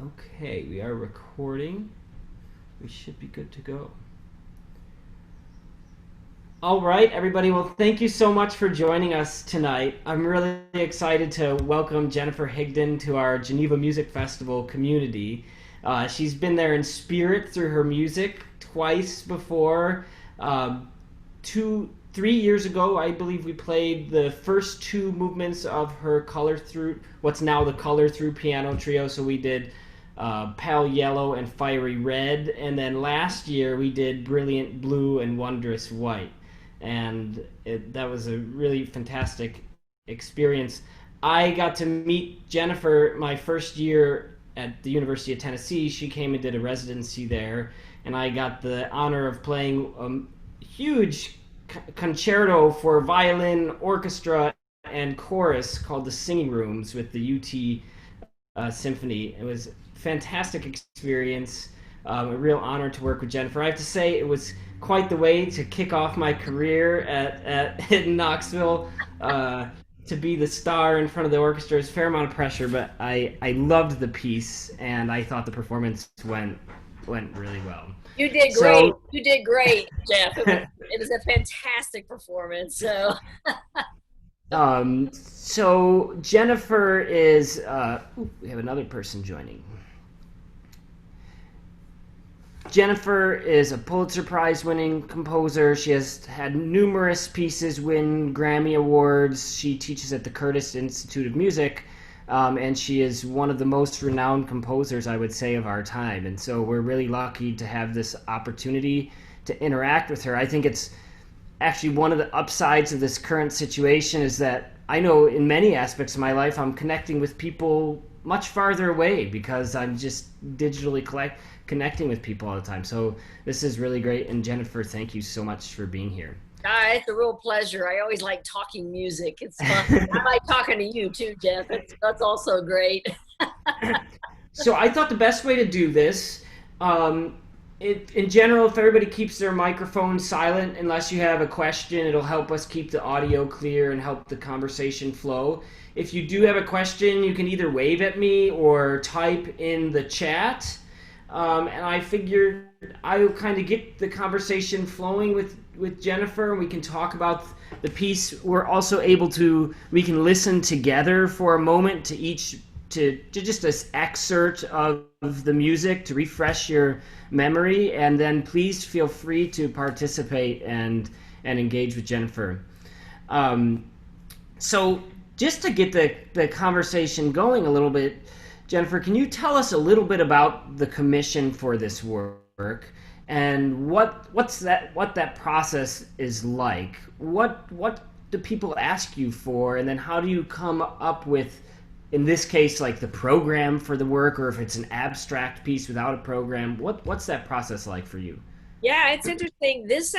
Okay, we are recording. We should be good to go. All right, everybody. Well, thank you so much for joining us tonight. I'm really excited to welcome Jennifer Higdon to our Geneva Music Festival community. She's been there in spirit through her music twice before. Um, 3 years ago, I believe we played the first two movements of her color through what's now the color through piano trio. So we did Pale Yellow and Fiery Red, and then last year we did Brilliant Blue and Wondrous White, and that was a really fantastic experience. I got to meet Jennifer my first year at the University of Tennessee. She came and did a residency there, and I got the honor of playing a huge concerto for violin, orchestra, and chorus called the Singing Rooms with the UT Symphony. It was a fantastic experience. A real honor to work with Jennifer. I have to say, it was quite the way to kick off my career at Knoxville. To be the star in front of the orchestra is a fair amount of pressure, but I loved the piece and I thought the performance went really well. You did great. So You did great, Jeff. It was a fantastic performance. So so Jennifer is. We have another person joining. Jennifer is a Pulitzer Prize winning composer. She has had numerous pieces win Grammy Awards. She teaches at the Curtis Institute of Music, and she is one of the most renowned composers, I would say, of our time. And so we're really lucky to have this opportunity to interact with her. I think it's actually one of the upsides of this current situation is that I know in many aspects of my life I'm connecting with people much farther away because I'm just digitally connecting with people all the time. So this is really great. And Jennifer, thank you so much for being here. it's a real pleasure. I always like talking music. It's fun. I like talking to you too, Jeff. That's also great. So I thought the best way to do this, in general, if everybody keeps their microphone silent, unless you have a question, it'll help us keep the audio clear and help the conversation flow. If you do have a question, you can either wave at me or type in the chat. And I figured I'll kind of get the conversation flowing with Jennifer, and we can talk about the piece. We're also able to, we can listen together for a moment to each to just this excerpt of the music to refresh your memory, and then please feel free to participate and engage with Jennifer. So just to get the conversation going a little bit, Jennifer, can you tell us a little bit about the commission for this work and what that process is like? What do people ask you for, and then how do you come up with, in this case, like the program for the work, or if it's an abstract piece without a program? What's that process like for you? Yeah, it's interesting. This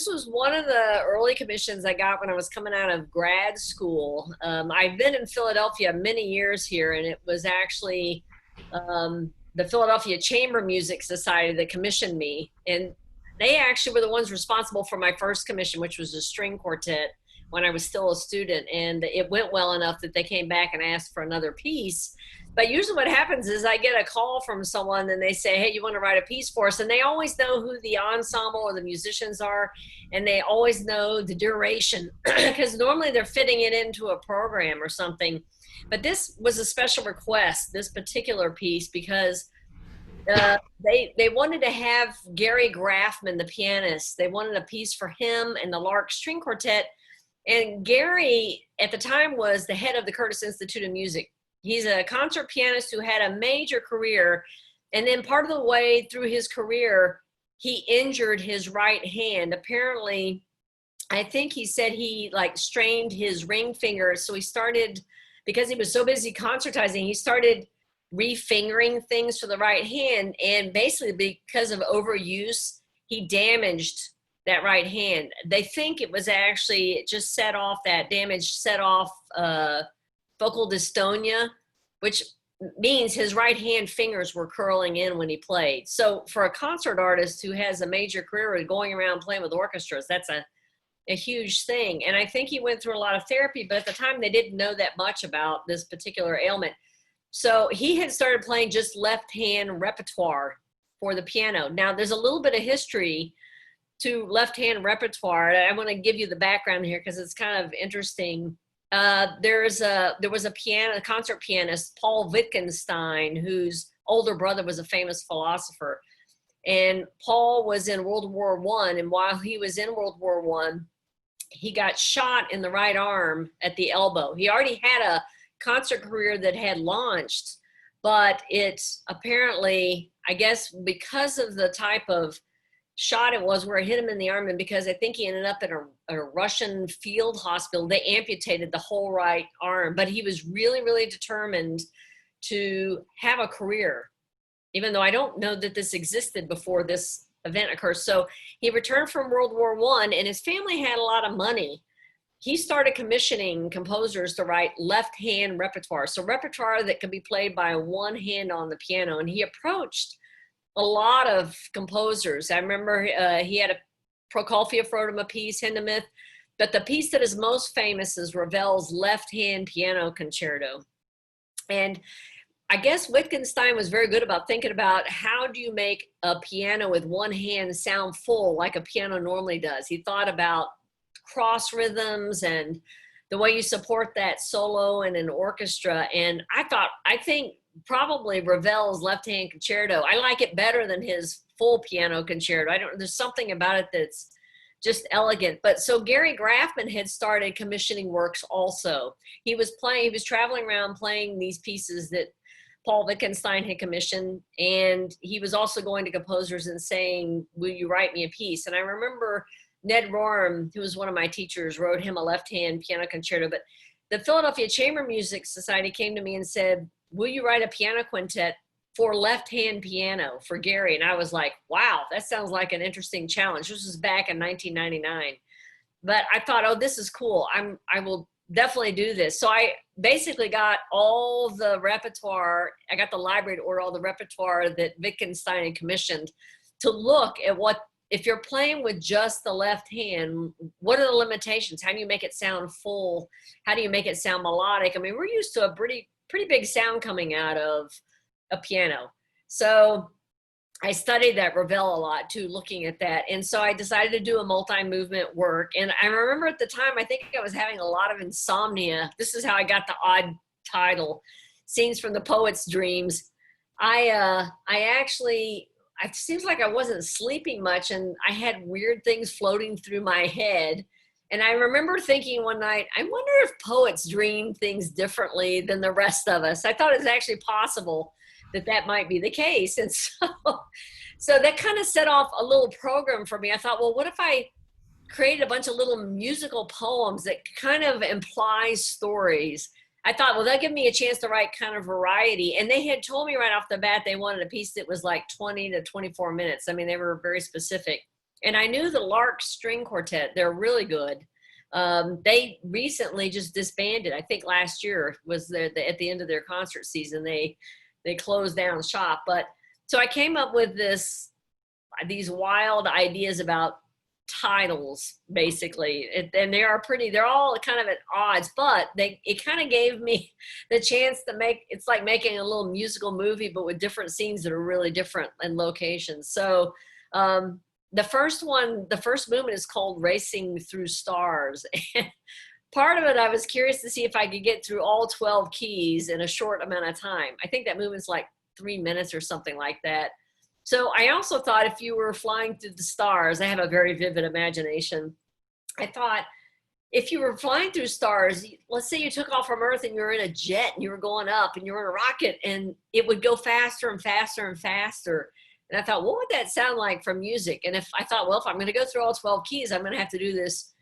was one of the early commissions I got when I was coming out of grad school. I've been in Philadelphia many years here, and it was actually the Philadelphia Chamber Music Society that commissioned me. And they actually were the ones responsible for my first commission, which was a string quartet when I was still a student. And it went well enough that they came back and asked for another piece. But usually what happens is I get a call from someone and they say, hey, you want to write a piece for us? And they always know who the ensemble or the musicians are, and they always know the duration because normally they're fitting it into a program or something. But this was a special request, this particular piece, because they wanted to have Gary Graffman, the pianist. They wanted a piece for him and the Lark String Quartet. And Gary, at the time, was the head of the Curtis Institute of Music. He's a concert pianist who had a major career. And then part of the way through his career, he injured his right hand. Apparently, I think he said he like strained his ring finger. So he started, because he was so busy concertizing, he started refingering things for the right hand. And basically because of overuse, he damaged that right hand. They think it was actually, it just set off, that damage set off focal dystonia, which means his right hand fingers were curling in when he played. So for a concert artist who has a major career going around playing with orchestras, that's a huge thing. And I think he went through a lot of therapy, but at the time they didn't know that much about this particular ailment. So he had started playing just left hand repertoire for the piano. Now, there's a little bit of history to left hand repertoire. I want to give you the background here because it's kind of interesting. There was a concert pianist, Paul Wittgenstein, whose older brother was a famous philosopher. And Paul was in World War I, and while he was in World War I, he got shot in the right arm at the elbow. He already had a concert career that had launched, but it's apparently, I guess, because of the type of shot it was where it hit him in the arm, and because I think he ended up in a Russian field hospital, they amputated the whole right arm. But he was really, really determined to have a career, even though I don't know that this existed before this event occurs. So he returned from World War I, and his family had a lot of money. He started commissioning composers to write left-hand repertoire, so repertoire that could be played by one hand on the piano. And he approached a lot of composers. I remember he had a Prokofiev wrote him a piece, Hindemith, but the piece that is most famous is Ravel's left-hand piano concerto. And I guess Wittgenstein was very good about thinking about how do you make a piano with one hand sound full like a piano normally does. He thought about cross rhythms and the way you support that solo in an orchestra. And I think probably Ravel's left-hand concerto, I like it better than his full piano concerto. There's something about it that's just elegant. But so Gary Graffman had started commissioning works also. He was traveling around playing these pieces that Paul Wittgenstein had commissioned, and he was also going to composers and saying, will you write me a piece? And I remember Ned Rorem, who was one of my teachers, wrote him a left-hand piano concerto. But the Philadelphia Chamber Music Society came to me and said, will you write a piano quintet for left-hand piano for Gary? And I was like, wow, that sounds like an interesting challenge. This was back in 1999. But I thought, oh, this is cool. I will definitely do this. So I basically got all the repertoire. I got the library to order all the repertoire that Wittgenstein had commissioned to look at what, if you're playing with just the left hand, what are the limitations? How do you make it sound full? How do you make it sound melodic? I mean, we're used to a pretty big sound coming out of a piano. So I studied that Ravel a lot too, looking at that. And so I decided to do a multi-movement work. And I remember at the time, I think I was having a lot of insomnia. This is how I got the odd title, Scenes from the Poet's Dreams. It seems like I wasn't sleeping much, and I had weird things floating through my head. And I remember thinking one night, I wonder if poets dream things differently than the rest of us. I thought it was actually possible that might be the case. And so that kind of set off a little program for me. I thought, well, what if I created a bunch of little musical poems that kind of imply stories? I thought, well, that'll give me a chance to write kind of variety. And they had told me right off the bat they wanted a piece that was like 20 to 24 minutes. I mean, they were very specific. And I knew the Lark String Quartet, they're really good. They recently just disbanded. I think last year was at the end of their concert season. They closed down shop. But so I came up with these wild ideas about titles, basically. And they're all kind of at odds, but it kind of gave me the chance to it's like making a little musical movie, but with different scenes that are really different in locations. So the first movement is called Racing Through Stars. And part of it, I was curious to see if I could get through all 12 keys in a short amount of time. I think that movement's like 3 minutes or something like that. So I also thought if you were flying through the stars, I have a very vivid imagination. I thought if you were flying through stars, let's say you took off from Earth and you were in a jet and you were going up and you were in a rocket, and it would go faster and faster and faster. And I thought, what would that sound like from music? And if I'm going to go through all 12 keys, I'm going to have to do this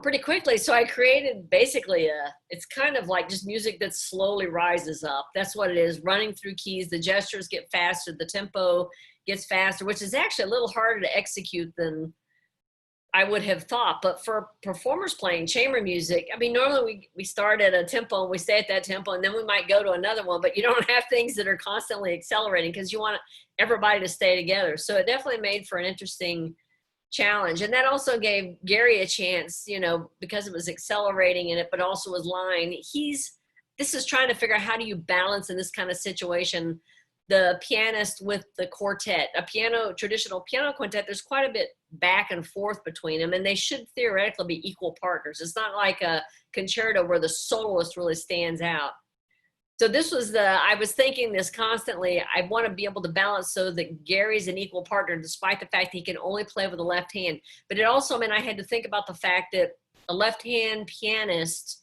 pretty quickly. So I created basically it's kind of like just music that slowly rises up. That's what it is, running through keys. The gestures get faster, the tempo gets faster, which is actually a little harder to execute than I would have thought. But for performers playing chamber music, I mean, normally we start at a tempo and we stay at that tempo, and then we might go to another one, but you don't have things that are constantly accelerating because you want everybody to stay together. So it definitely made for an interesting challenge. And that also gave Gary a chance, because it was accelerating in it, but also was line. He's this is trying to figure out how do you balance in this kind of situation the pianist with the quartet. Traditional piano quintet, there's quite a bit back and forth between them, and they should theoretically be equal partners. It's not like a concerto where the soloist really stands out. So I was thinking this constantly. I want to be able to balance so that Gary's an equal partner, despite the fact that he can only play with the left hand. But it also meant I had to think about the fact that a left-hand pianist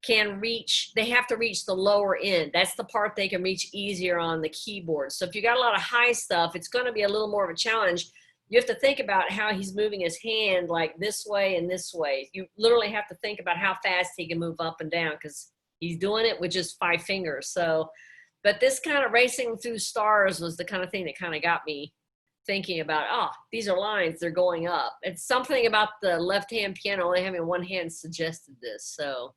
they have to reach the lower end. That's the part they can reach easier on the keyboard. So if you got a lot of high stuff, it's going to be a little more of a challenge. You have to think about how he's moving his hand like this way and this way. You literally have to think about how fast he can move up and down because he's doing it with just 5 fingers. So, but this kind of racing through stars was the kind of thing that kind of got me thinking about, these are lines, they're going up. It's something about the left-hand piano only having one hand suggested this, so.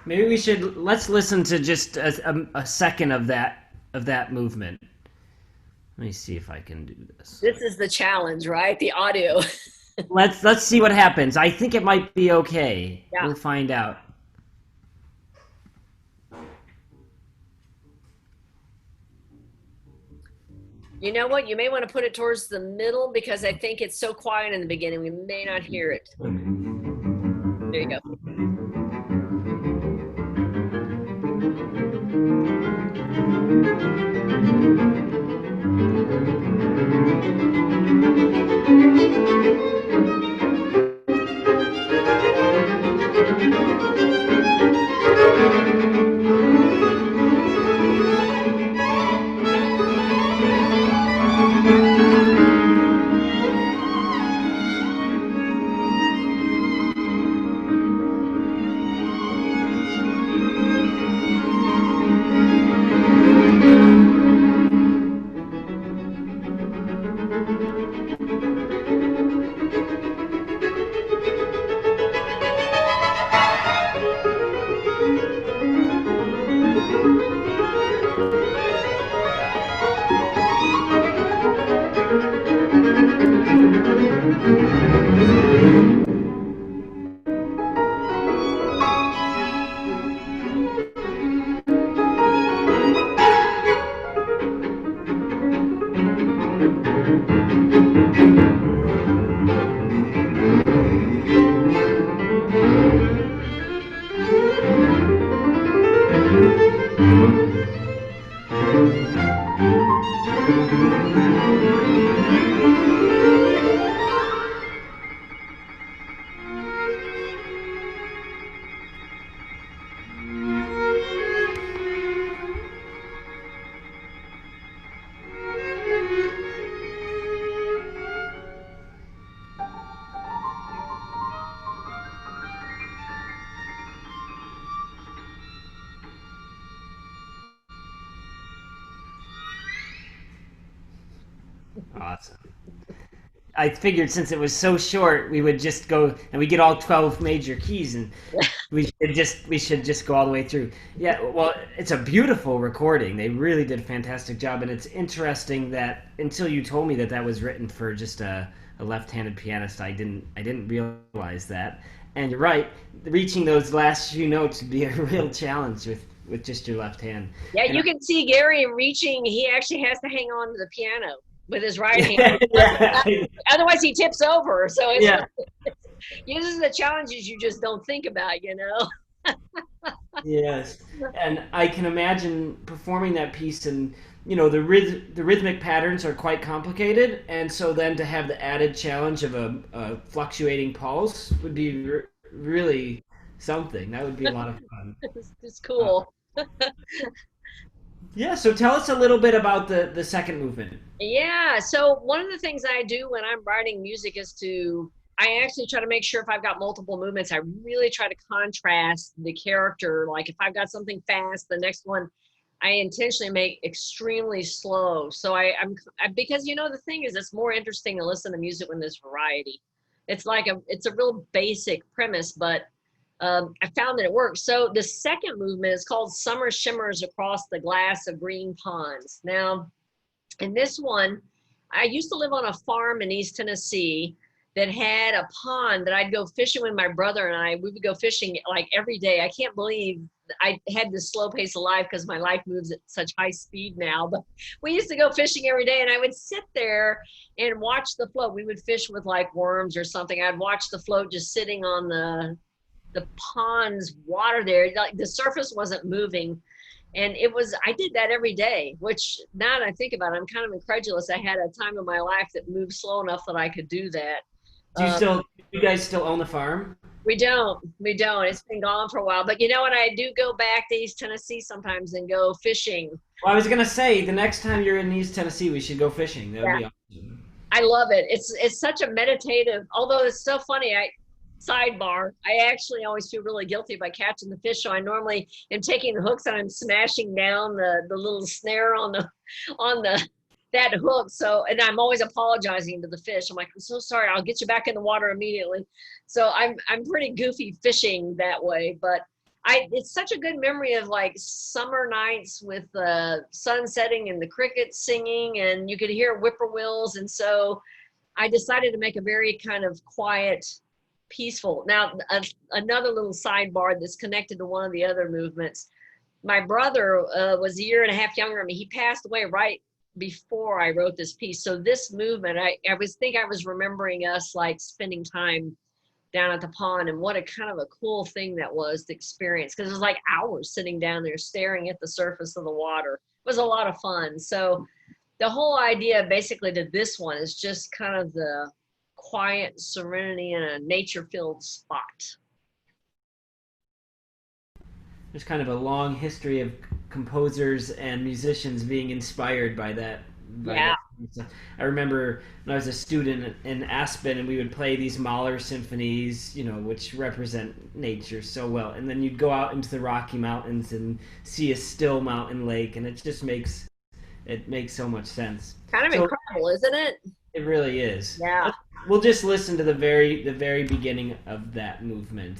Maybe let's listen to just a second of that movement. Let me see if I can do this. This is the challenge, right? The audio. Let's see what happens. I think it might be okay. Yeah. We'll find out. You know what? You may want to put it towards the middle because I think it's so quiet in the beginning. We may not hear it. There you go. Awesome. I figured since it was so short, we would just go and we get all 12 major keys, and we should just go all the way through. Yeah, well, it's a beautiful recording. They really did a fantastic job, and it's interesting that until you told me that was written for just a left-handed pianist, I didn't realize that. And you're right, reaching those last few notes would be a real challenge with just your left hand. Yeah, you can see Gary reaching. He actually has to hang on to the piano with his right hand. Otherwise, he tips over. So this is the challenges you just don't think about, you know? Yes, and I can imagine performing that piece, and the rhythmic patterns are quite complicated, and so then to have the added challenge of a fluctuating pulse would be really something. That would be a lot of fun. It's cool. Yeah, so tell us a little bit about the second movement. Yeah, so one of the things I do when I'm writing music is I actually try to make sure if I've got multiple movements, I really try to contrast the character. Like if I've got something fast, the next one I intentionally make extremely slow. So because the thing is, it's more interesting to listen to music when there's variety. It's a real basic premise, but I found that it works. So the second movement is called Summer Shimmers Across the Glass of Green Ponds. Now, in this one, I used to live on a farm in East Tennessee that had a pond that I'd go fishing with my brother and we would go fishing like every day. I can't believe I had this slow pace of life because my life moves at such high speed now. But we used to go fishing every day, and I would sit there and watch the float. We would fish with like worms or something. I'd watch the float just sitting on the pond's water there. Like the surface wasn't moving. And it was, I did that every day, which now that I think about it, I'm kind of incredulous. I had a time in my life that moved slow enough that I could do that. Do Uh, you guys still own the farm? we don't. It's been gone for a while. But you know what? I do go back to East Tennessee sometimes and go fishing. Well, I was gonna say the next time you're in East Tennessee, we should go fishing. That would Yeah, be awesome. I love it. It's such a meditative, although it's so funny. Sidebar, I actually always feel really guilty by catching the fish. So I normally am taking the hooks and I'm smashing down the little snare on the that hook. So, and I'm always apologizing to the fish. I'm like, I'm so sorry. I'll get you back in the water immediately. So I'm pretty goofy fishing that way, but it's such a good memory of like summer nights with the sun setting and the crickets singing, and you could hear whippoorwills. And so I decided to make a very kind of quiet, peaceful. Now, another little sidebar that's connected to one of the other movements. My brother was a year and a half younger than me. He passed away right before I wrote this piece. So this movement, I was remembering us like spending time down at the pond, and what a kind of a cool thing that was to experience, because it was like hours sitting down there staring at the surface of the water. It was a lot of fun. So the whole idea basically to this one is just kind of the quiet serenity in a nature-filled spot. There's kind of a long history of composers and musicians being inspired by that. By Yeah. that. I remember when I was a student in Aspen, and we would play these Mahler symphonies, which represent nature so well. And then you'd go out into the Rocky Mountains and see a still mountain lake, and it makes so much sense. Kind of So incredible, isn't it? it really is. Yeah. We'll just listen to the very beginning of that movement.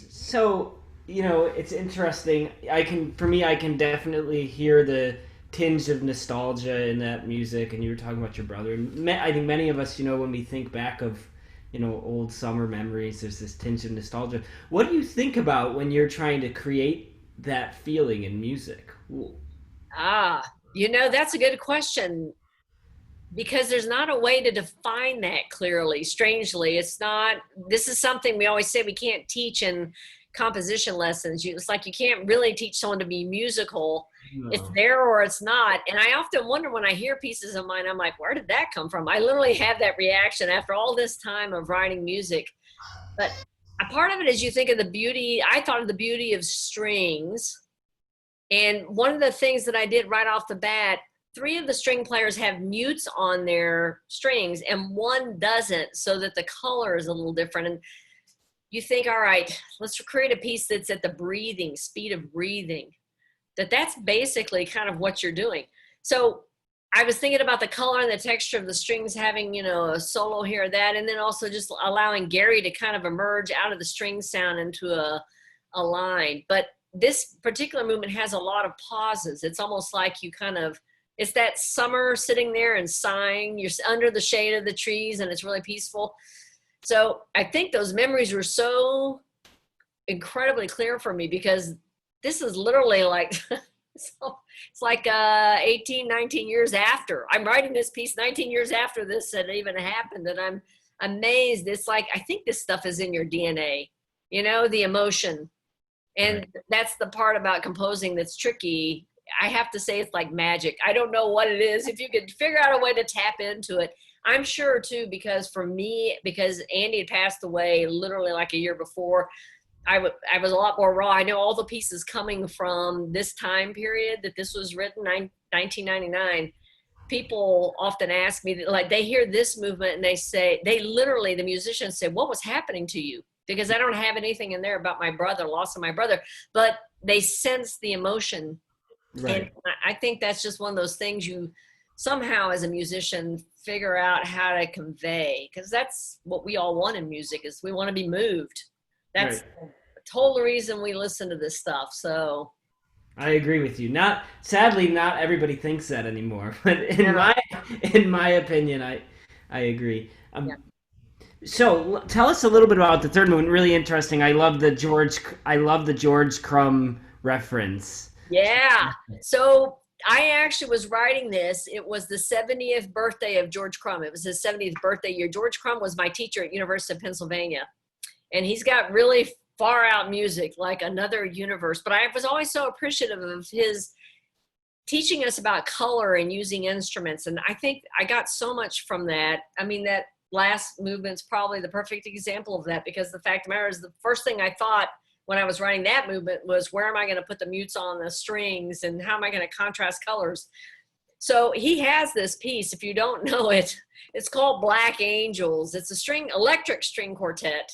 So, it's interesting. For me, I can definitely hear the tinge of nostalgia in that music. And you were talking about your brother. I think many of us, when we think back of, old summer memories, there's this tinge of nostalgia. What do you think about when you're trying to create that feeling in music? That's a good question, because there's not a way to define that clearly. Strangely, it's not. This is something we always say we can't teach in composition lessons. It's like you can't really teach someone to be musical. It's No. there or it's not. And I often wonder when I hear pieces of mine, I'm like, where did that come from? I literally have that reaction after all this time of writing music. But a part of it is you think of the beauty. I thought of the beauty of strings. And one of the things that I did right off the bat, three of the string players have mutes on their strings and one doesn't, so that the color is a little different. And you think, all right, let's create a piece that's at the breathing, speed of breathing. That's basically kind of what you're doing. So I was thinking about the color and the texture of the strings having, a solo here or that, and then also just allowing Gary to kind of emerge out of the string sound into a line. But this particular movement has a lot of pauses. It's almost like it's that summer sitting there and sighing. You're under the shade of the trees and it's really peaceful. So I think those memories were so incredibly clear for me because this is literally like so it's like 18, 19 years after. I'm writing this piece 19 years after this had even happened, and I'm amazed. It's like I think this stuff is in your DNA, the emotion. And Right. that's the part about composing that's tricky. I have to say it's like magic. I don't know what it is. If you could figure out a way to tap into it, I'm sure too, because for me, because Andy had passed away literally like a year before, I was a lot more raw. I know all the pieces coming from this time period that this was written, 1999. People often ask me, like, they hear this movement and they say, they literally, the musicians say, what was happening to you? Because I don't have anything in there about my brother, loss of my brother, but they sense the emotion. And Right. I think that's just one of those things you somehow as a musician figure out how to convey, because that's what we all want in music is we want to be moved. That's Right. the total reason we listen to this stuff. So I agree with you. Not sadly, not everybody thinks that anymore. But yeah, in my opinion, I agree. yeah, So tell us a little bit about the third movement. Really interesting. I love the George Crumb reference. yeah. So I actually was writing this. It was the 70th birthday of George Crumb. It was his 70th birthday year. George Crumb was my teacher at University of Pennsylvania, and he's got really far out music, like another universe. But I was always so appreciative of his teaching us about color and using instruments. And I think I got so much from that. I mean, that last movement's probably the perfect example of that, because the fact of the matter is the first thing I thought when I was writing that movement was, where am I going to put the mutes on the strings and how am I going to contrast colors? So he has this piece, if you don't know it, it's called Black Angels. It's a electric string quartet,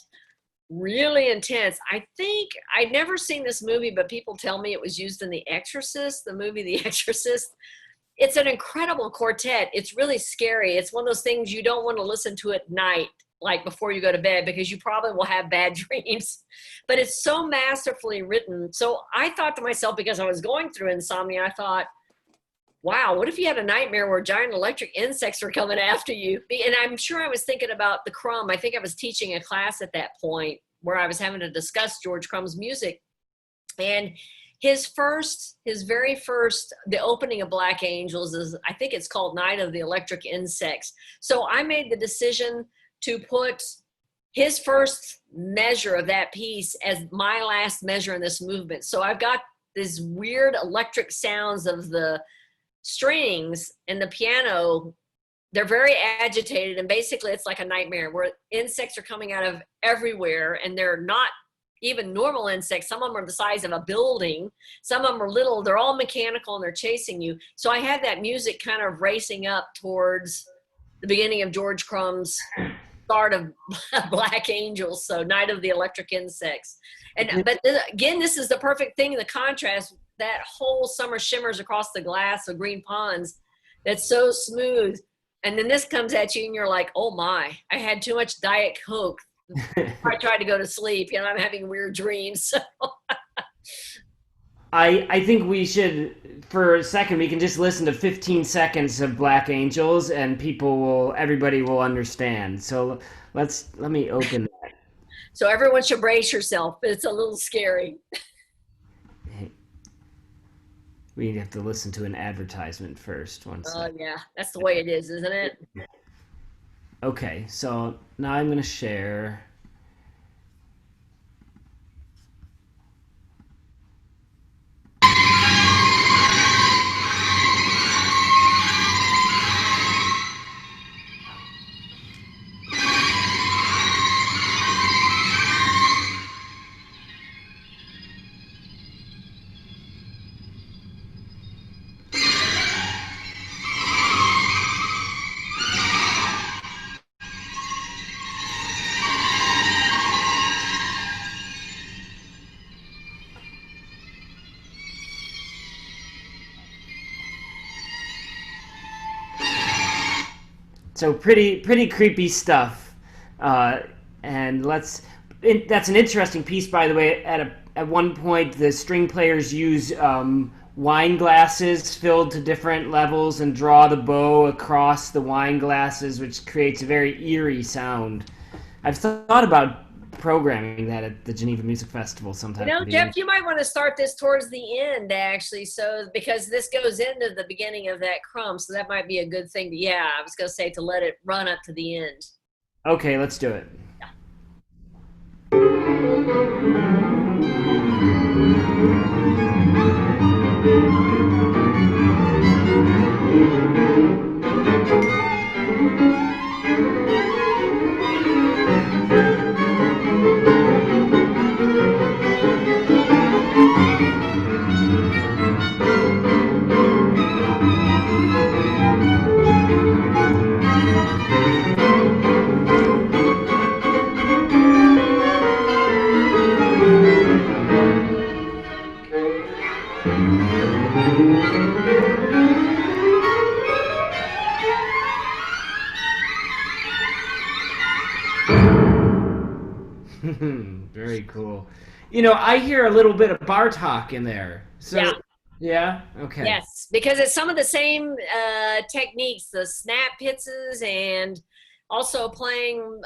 really intense. I think I'd never seen this movie, but people tell me it was used in The Exorcist, the movie The Exorcist. It's an incredible quartet. It's really scary. It's one of those things you don't want to listen to at night, like before you go to bed, because you probably will have bad dreams. But it's so masterfully written. So I thought to myself, because I was going through insomnia, I thought, wow, what if you had a nightmare where giant electric insects are coming after you? And I'm sure I was thinking about the Crumb. I think I was teaching a class at that point where I was having to discuss George Crumb's music. And his very first, the opening of Black Angels is, I think it's called Night of the Electric Insects. So I made the decision to put his first measure of that piece as my last measure in this movement. So I've got these weird electric sounds of the strings and the piano. They're very agitated, and basically it's like a nightmare where insects are coming out of everywhere, and they're not even normal insects. Some of them are the size of a building, some of them are little, they're all mechanical, and they're chasing you. So I had that music kind of racing up towards the beginning of George Crumb's start of Black Angels, so Night of the Electric Insects. And but again, this is the perfect thing, the contrast, that whole summer shimmers across the glass of green ponds, that's so smooth. And then this comes at you and you're like, oh my, I had too much Diet Coke. I tried to go to sleep, I'm having weird dreams. I think we should, for a second, we can just listen to 15 seconds of Black Angels, and everybody will understand. So let me open that. So everyone should brace yourself. It's a little scary. We have to listen to an advertisement first. One Oh sec. yeah, that's the way it is, isn't it? Okay, so now I'm going to share. So pretty creepy stuff. Uh, and that's an interesting piece, by the way. At one point, the string players use wine glasses filled to different levels and draw the bow across the wine glasses, which creates a very eerie sound. I've thought about programming that at the Geneva Music Festival sometime for the Jeff, end. you might want to start this towards the end, actually. So, because this goes into the beginning of that crumb. So, that might be a good thing. Yeah, I was going to say to let it run up to the end. Okay, let's do it. Very cool. I hear a little bit of Bartok in there. Yeah. So, yeah, okay. Yes, because it's some of the same techniques, the snap hits and also playing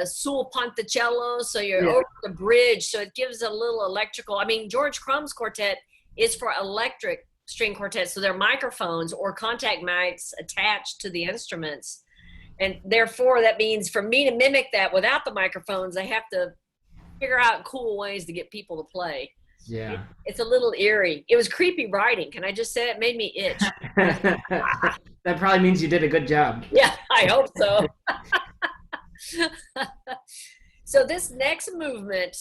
sul ponticello. So you're Yeah. over the bridge. So it gives a little electrical. I mean, George Crumb's quartet is for electric string quartet. So they're microphones or contact mics attached to the instruments. And therefore, that means for me to mimic that without the microphones, I have to figure out cool ways to get people to play. Yeah. It's a little eerie. It was creepy writing. Can I just say it made me itch? That probably means you did a good job. Yeah, I hope so. So this next movement,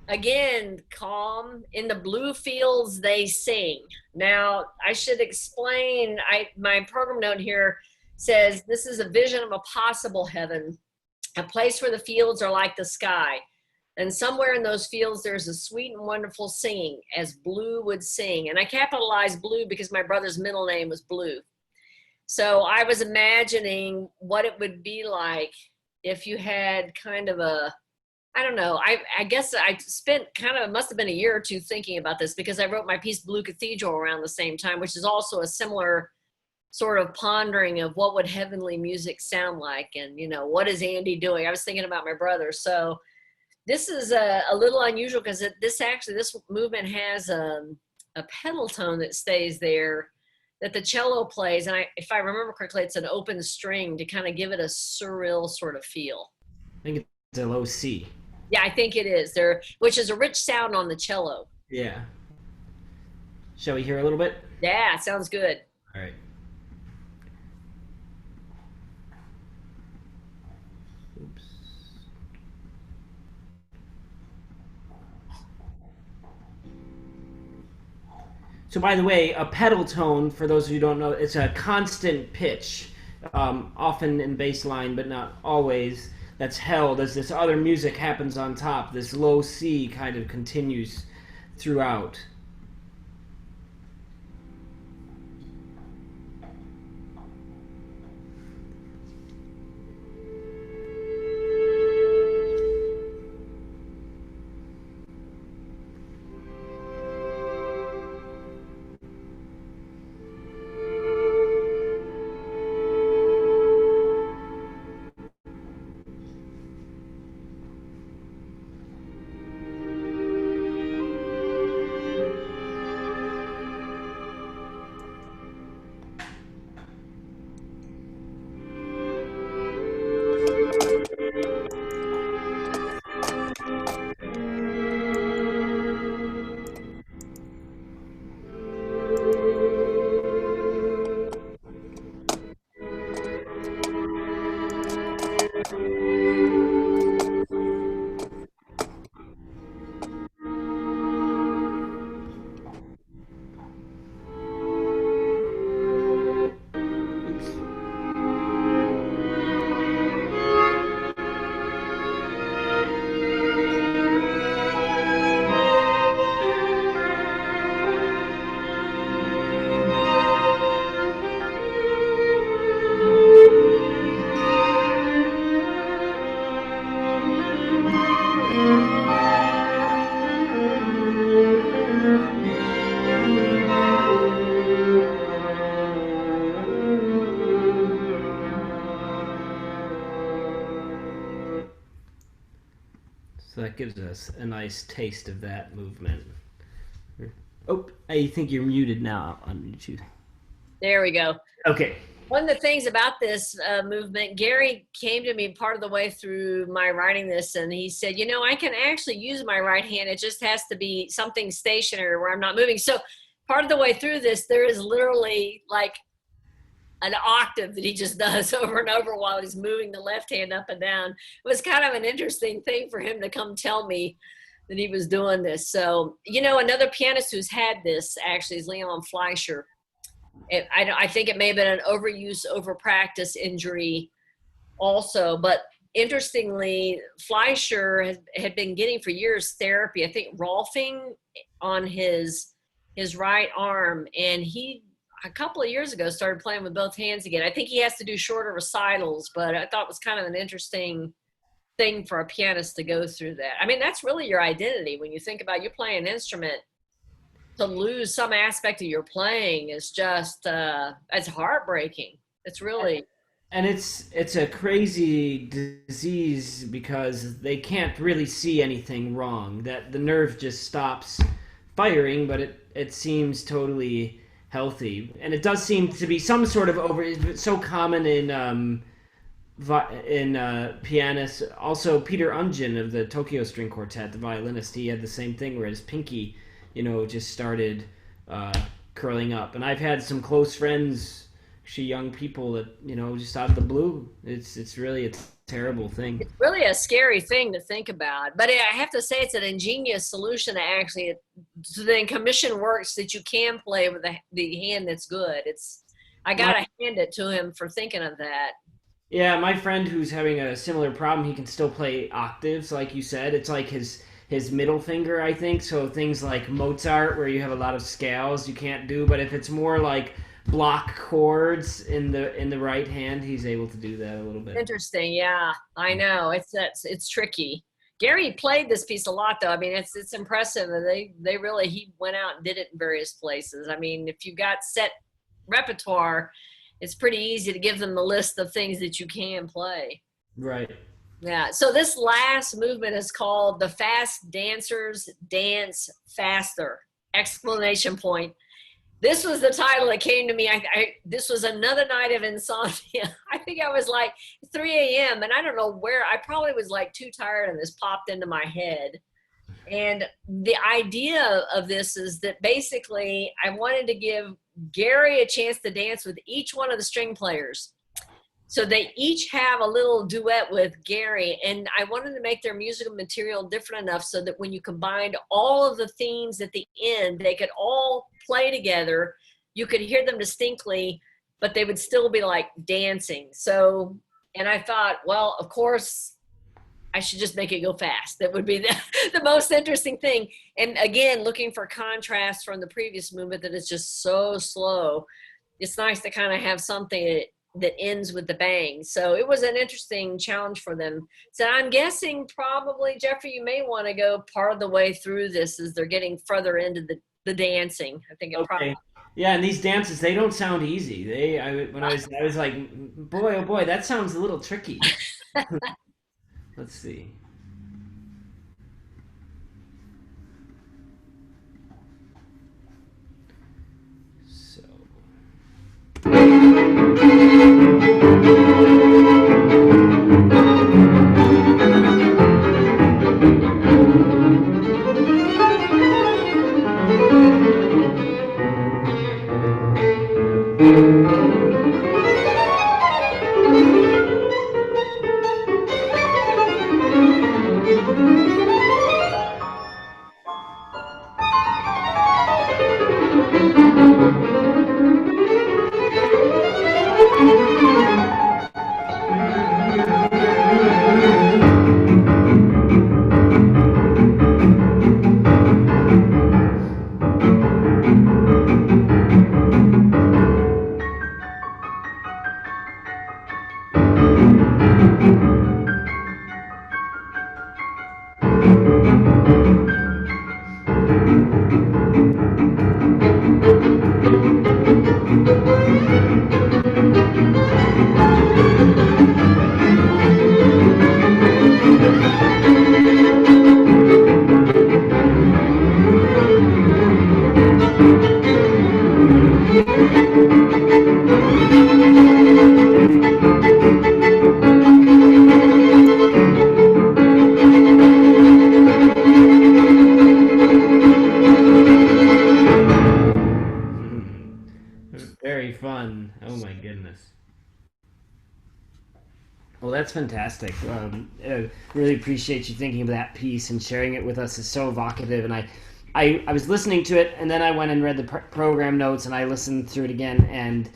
again, calm in the blue fields they sing. Now I should explain. My program note here says this is a vision of a possible heaven, a place where the fields are like the sky. And somewhere in those fields, there's a sweet and wonderful singing, as Blue would sing. And I capitalized Blue because my brother's middle name was Blue. So I was imagining what it would be like if you had kind of I don't know, I guess I spent it must have been a year or two thinking about this because I wrote my piece Blue Cathedral around the same time, which is also a similar sort of pondering of what would heavenly music sound like and, what is Andy doing? I was thinking about my brother. So this is a little unusual because this movement has a pedal tone that stays there that the cello plays. And if I remember correctly, it's an open string to kind of give it a surreal sort of feel. I think it's a low C. Yeah, I think it is there, which is a rich sound on the cello. Yeah. Shall we hear a little bit? Yeah, sounds good. All right. Oops. So, by the way, a pedal tone, for those of you who don't know, it's a constant pitch, often in bass line, but not always, that's held as this other music happens on top. This low C kind of continues throughout. gives us a nice taste of that movement. Oh, I think you're muted now. I'll unmute you. There we go. Okay. One of the things about this movement, Gary came to me part of the way through my writing this, and he said, you know, I can actually use my right hand. It just has to be something stationary where I'm not moving. So part of the way through this, there is literally like an octave that he just does over and over while he's moving the left hand up and down. It was kind of an interesting thing for him to come tell me that he was doing this. So, you know, another pianist who's had this actually is Leon Fleischer. I think it may have been an overuse, overpractice injury also. But interestingly, Fleischer had been getting for years therapy, I think Rolfing on his right arm. And he, a couple of years ago, started playing with both hands again. I think he has to do shorter recitals, but I thought it was kind of an interesting thing for a pianist to go through that. I mean, that's really your identity. When you think about you playing an instrument, to lose some aspect of your playing is just it's heartbreaking. It's really, and it's a crazy disease because they can't really see anything wrong. That the nerve just stops firing, but it seems totally healthy, and it does seem to be some sort of over. It's so common in pianists. Also, Peter Ungen of the Tokyo String Quartet, the violinist, he had the same thing where his pinky, just started curling up. And I've had some close friends, actually young people that, just out of the blue, it's really a terrible thing. It's really a scary thing to think about. But I have to say it's an ingenious solution to actually then commission works that you can play with the hand that's good. I got to hand it to him for thinking of that. Yeah, my friend who's having a similar problem, he can still play octaves, like you said. It's like his middle finger, I think. So things like Mozart, where you have a lot of scales, you can't do. But if it's more like block chords in the right hand, he's able to do that a little bit. Interesting, yeah, I know. It's tricky. Gary played this piece a lot, though. I mean, it's impressive. They really, he went out and did it in various places. I mean, if you've got set repertoire, it's pretty easy to give them the list of things that you can play. Right. Yeah. So this last movement is called "The Fast Dancers Dance Faster!" Exclamation point. This was the title that came to me. This was another night of insomnia. I think I was like 3 a.m. and I don't know where. I probably was like too tired and this popped into my head. And the idea of this is that basically I wanted to give Gary a chance to dance with each one of the string players. So they each have a little duet with Gary, and I wanted to make their musical material different enough so that when you combined all of the themes at the end, they could all play together. You could hear them distinctly, but they would still be like dancing. So, and I thought, well, of course, I should just make it go fast. That would be the most interesting thing. And again, looking for contrast from the previous movement that is just so slow. It's nice to kind of have something that ends with the bang. So it was an interesting challenge for them. So I'm guessing probably, Jeffrey, you may want to go part of the way through this as they're getting further into the dancing. I think it probably. Yeah, and these dances, they don't sound easy. I was like, boy, oh boy, that sounds a little tricky. Let's see. So. goodness. Well, that's fantastic. Really appreciate you thinking of that piece and sharing it with us. It's so evocative, and I was listening to it, and then I went and read the program notes, and I listened through it again, and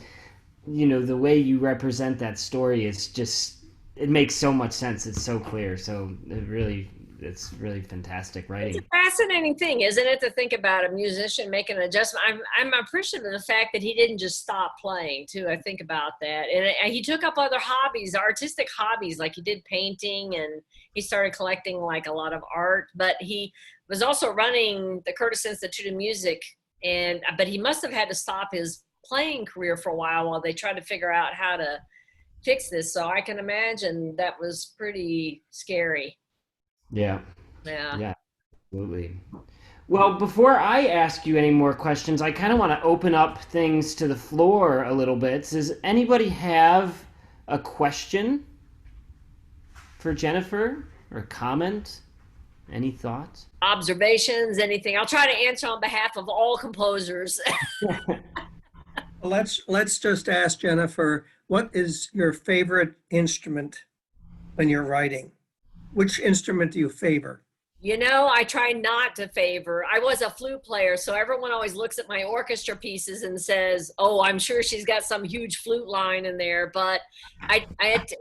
the way you represent that story is just, it makes so much sense. It's so clear. So it's really fantastic It's writing. a fascinating thing, isn't it, to think about a musician making an adjustment. I'm appreciative of the fact that he didn't just stop playing, too. I think about that. And he took up other hobbies, artistic hobbies, like he did painting and he started collecting like a lot of art. But he was also running the Curtis Institute of Music. But he must have had to stop his playing career for a while they tried to figure out how to fix this. So I can imagine that was pretty scary. Yeah, Yeah. yeah, absolutely. Well, before I ask you any more questions, I kind of want to open up things to the floor a little bit. Does anybody have a question for Jennifer or comment? Any thoughts? Observations, anything. I'll try to answer on behalf of all composers. Let's just ask Jennifer, what is your favorite instrument when you're writing? Which instrument do you favor? I try not to favor. I was a flute player, so everyone always looks at my orchestra pieces and says, "Oh, I'm sure she's got some huge flute line in there." But I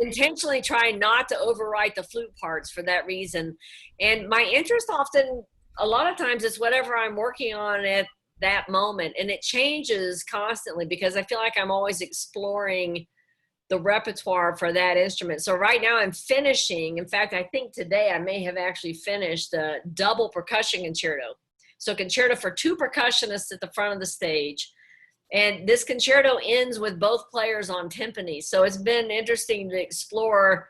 intentionally try not to overwrite the flute parts for that reason. And my interest often, a lot of times, is whatever I'm working on at that moment, and it changes constantly because I feel like I'm always exploring the repertoire for that instrument. So right now I'm finishing. In fact, I think today I may have actually finished a double percussion concerto. So concerto for two percussionists at the front of the stage. And this concerto ends with both players on timpani. So it's been interesting to explore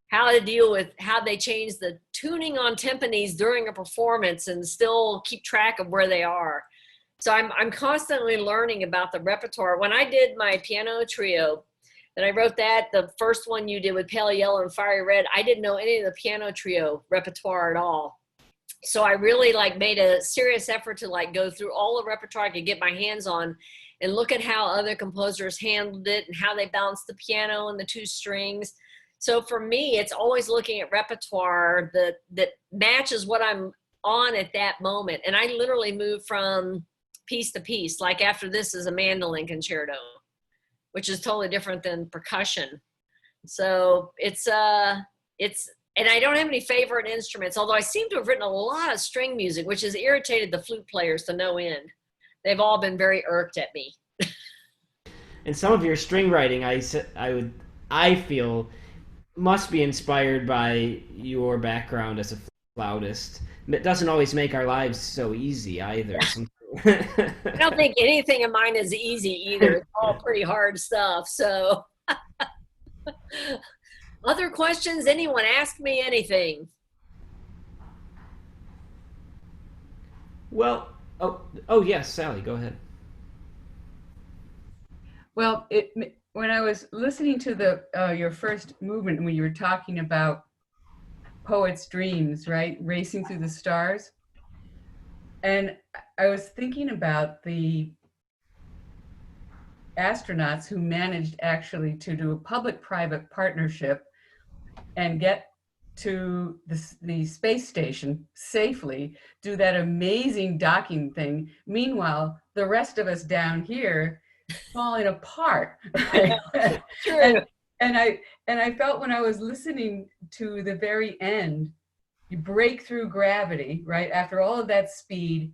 how to deal with how they change the tuning on timpanis during a performance and still keep track of where they are. So I'm constantly learning about the repertoire. When I did my piano trio, and I wrote that, the first one you did with Pale Yellow and Fiery Red, I didn't know any of the piano trio repertoire at all. So I really made a serious effort to go through all the repertoire I could get my hands on and look at how other composers handled it and how they balanced the piano and the two strings. So for me, it's always looking at repertoire that matches what I'm on at that moment. And I literally move from piece to piece. Like after this is a mandolin concerto, which is totally different than percussion. So it's and I don't have any favorite instruments, although I seem to have written a lot of string music, which has irritated the flute players to no end. They've all been very irked at me. And some of your string writing, I feel, must be inspired by your background as a flautist. It doesn't always make our lives so easy either. I don't think anything of mine is easy either. It's all pretty hard stuff. So, other questions? Anyone ask me anything? Well, oh yes, Sally, go ahead. Well, when I was listening to your first movement, when you were talking about poet's dreams, right, racing through the stars, and I was thinking about the astronauts who managed actually to do a public-private partnership and get to the space station safely, do that amazing docking thing. Meanwhile, the rest of us down here falling apart. True. And I felt when I was listening to the very end, you break through gravity, right? After all of that speed,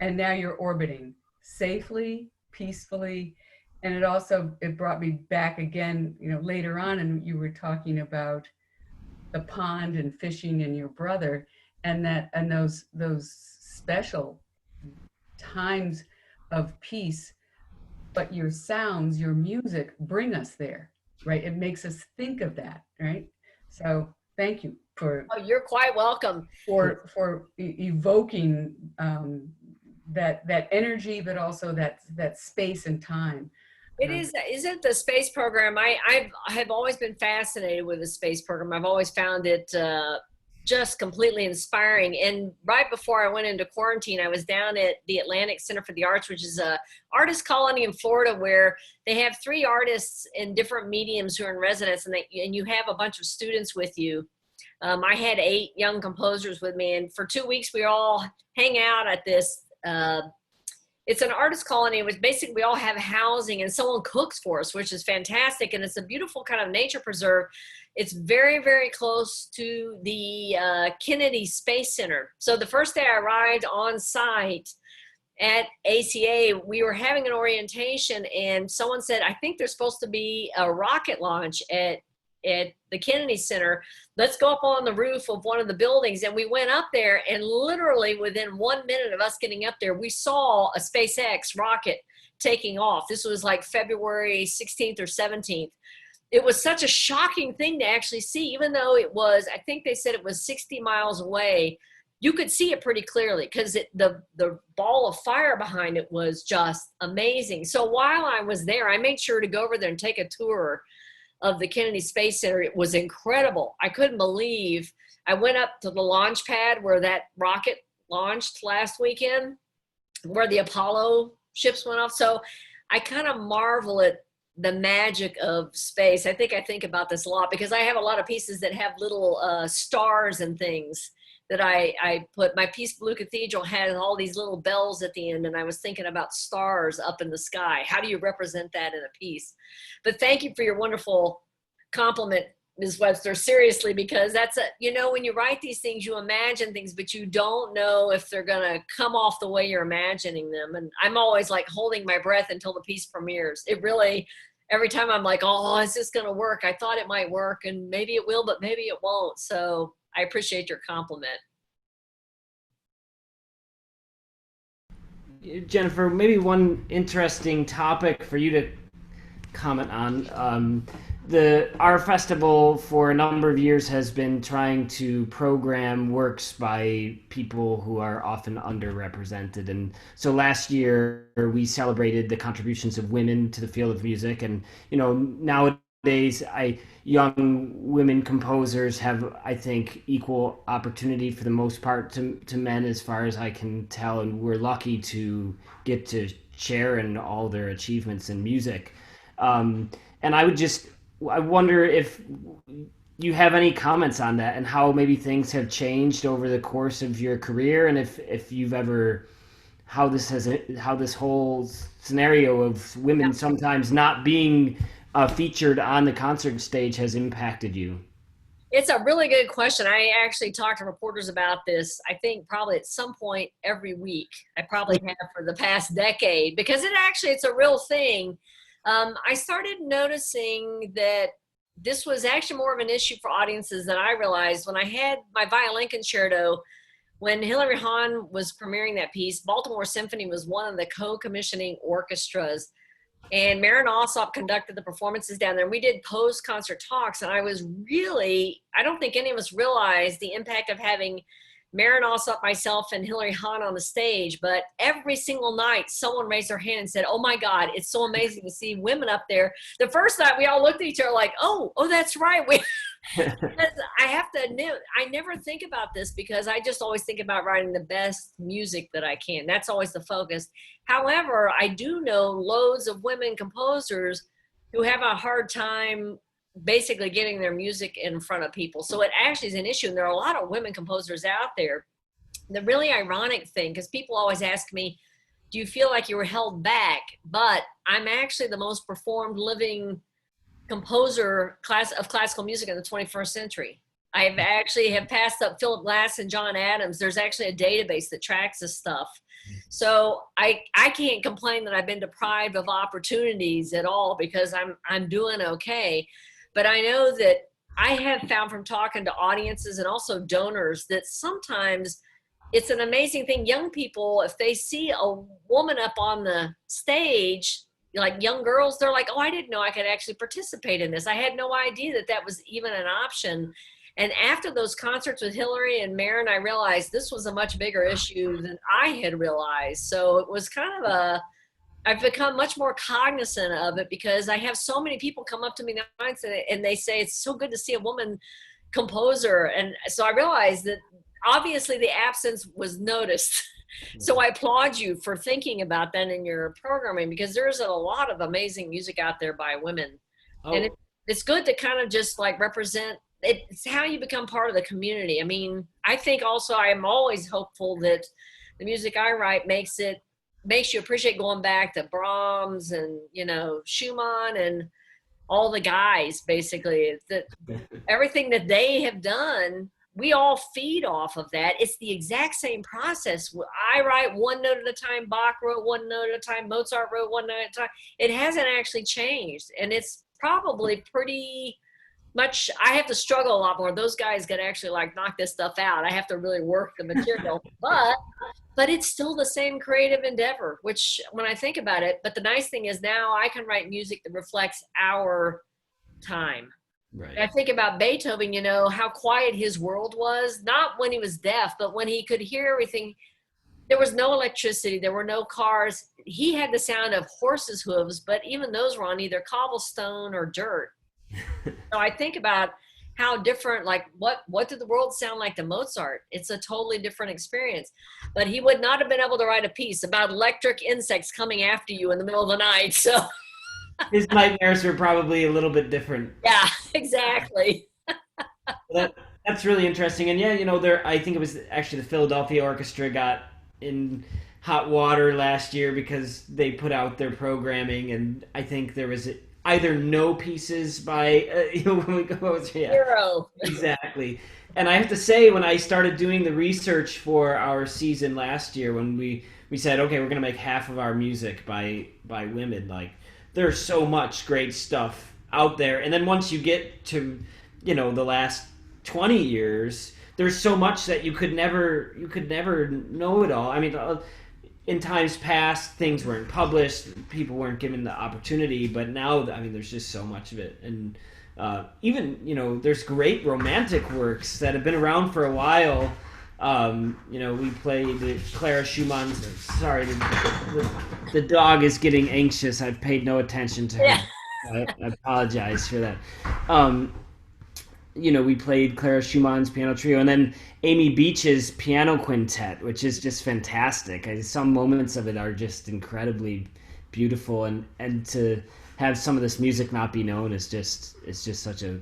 and now you're orbiting safely, peacefully. And it brought me back again, later on, and you were talking about the pond and fishing and your brother, and those special times of peace. But your sounds, your music bring us there, right? It makes us think of that, right? So thank you for Oh, you're quite welcome. for evoking that energy, but also that space and time. It isn't the space program. I have always been fascinated with the space program. I've always found it just completely inspiring. And right before I went into quarantine, I was down at the Atlantic Center for the Arts, which is a artist colony in Florida where they have 3 artists in different mediums who are in residence, and you have a bunch of students with you. I had 8 young composers with me, and for 2 weeks we all hang out at this. It's an artist colony, which basically we all have housing and someone cooks for us, which is fantastic. And it's a beautiful kind of nature preserve. It's very, very close to the Kennedy Space Center. So the first day I arrived on site at ACA, we were having an orientation and someone said, I think there's supposed to be a rocket launch at the Kennedy Center. Let's go up on the roof of one of the buildings. And we went up there, and literally within 1 minute of us getting up there, we saw a SpaceX rocket taking off. This was like February 16th or 17th. It was such a shocking thing to actually see, even though it was, I think they said it was 60 miles away. You could see it pretty clearly because the ball of fire behind it was just amazing. So while I was there, I made sure to go over there and take a tour of the Kennedy Space Center. It was incredible. I couldn't believe. I went up to the launch pad where that rocket launched last weekend, where the Apollo ships went off. So I kind of marvel at the magic of space. I think about this a lot because I have a lot of pieces that have little stars and things that I put. My piece, Blue Cathedral, has all these little bells at the end, and I was thinking about stars up in the sky. How do you represent that in a piece? But thank you for your wonderful compliment, Ms. Webster, seriously, because that's when you write these things, you imagine things, but you don't know if they're gonna come off the way you're imagining them. And I'm always like holding my breath until the piece premieres. It really, every time I'm like, oh, is this gonna work? I thought it might work, and maybe it will, but maybe it won't. So I appreciate your compliment. Jennifer, maybe one interesting topic for you to comment on. Our festival for a number of years has been trying to program works by people who are often underrepresented. And so last year we celebrated the contributions of women to the field of music. And, nowadays young women composers have, I think, equal opportunity for the most part to men, as far as I can tell. And we're lucky to get to share in all their achievements in music. And I wonder if you have any comments on that and how maybe things have changed over the course of your career, and if you've ever, how this whole scenario of women sometimes not being featured on the concert stage has impacted you. It's a really good question. I actually talk to reporters about this, I think probably at some point every week. I probably have for the past decade, because it's a real thing. I started noticing that this was actually more of an issue for audiences than I realized. When I had my violin concerto, when Hilary Hahn was premiering that piece, Baltimore Symphony was one of the co-commissioning orchestras, and Marin Alsop conducted the performances down there. And we did post-concert talks, and I don't think any of us realized the impact of having Marin Alsop, myself, and Hilary Hahn on the stage. But every single night, someone raised their hand and said, oh my God, it's so amazing to see women up there. The first night, we all looked at each other like, oh, that's right. I have to admit, I never think about this because I just always think about writing the best music that I can. That's always the focus. However, I do know loads of women composers who have a hard time basically getting their music in front of people. So it actually is an issue. And there are a lot of women composers out there. The really ironic thing, because people always ask me, do you feel like you were held back? But I'm actually the most performed living composer of classical music in the 21st century. I have passed up Philip Glass and John Adams. There's actually a database that tracks this stuff. So I can't complain that I've been deprived of opportunities at all, because I'm doing okay. But I know that I have found from talking to audiences and also donors that sometimes it's an amazing thing. Young people, if they see a woman up on the stage, like young girls, they're like, oh, I didn't know I could actually participate in this. I had no idea that was even an option. And after those concerts with Hilary and Marin, I realized this was a much bigger issue than I had realized. So it was kind of I've become much more cognizant of it, because I have so many people come up to me now and they say, it's so good to see a woman composer. And so I realized that obviously the absence was noticed. So I applaud you for thinking about that in your programming, because there's a lot of amazing music out there by women. And Oh, it's good to kind of just like represent, it's how you become part of the community. I mean, I think also I am always hopeful that the music I write makes you appreciate going back to Brahms and, Schumann and all the guys, basically, that everything that they have done, we all feed off of that. It's the exact same process. I write one note at a time. Bach wrote one note at a time. Mozart wrote one note at a time. It hasn't actually changed. And it's probably pretty much, I have to struggle a lot more. Those guys got to actually like knock this stuff out. I have to really work the material, but it's still the same creative endeavor, which when I think about it, but the nice thing is now I can write music that reflects our time. right. I think about Beethoven, how quiet his world was, not when he was deaf, but when he could hear everything. There was no electricity. There were no cars. He had the sound of horses' hooves, but even those were on either cobblestone or dirt. So I think about how different, like what did the world sound like to Mozart? It's a totally different experience. But he would not have been able to write a piece about electric insects coming after you in the middle of the night. So His nightmares were probably a little bit different. yeah, exactly. That that's really interesting. And yeah, I think it was actually the Philadelphia Orchestra got in hot water last year because they put out their programming, and I think there was either no pieces by when we go yeah, Hero. exactly. And I have to say, when I started doing the research for our season last year, when we said, okay, we're gonna make half of our music by women, like there's so much great stuff out there. And then once you get to the last 20 years, there's so much that you could never know it all. I mean, in times past, things weren't published, people weren't given the opportunity, but now, I mean, there's just so much of it. And even there's great romantic works that have been around for a while. We played Clara Schumann's. Sorry, the dog is getting anxious. I've paid no attention to her. Yeah. I apologize for that. We played Clara Schumann's piano trio, and then Amy Beach's piano quintet, which is just fantastic. Some moments of it are just incredibly beautiful, and to have some of this music not be known is just such a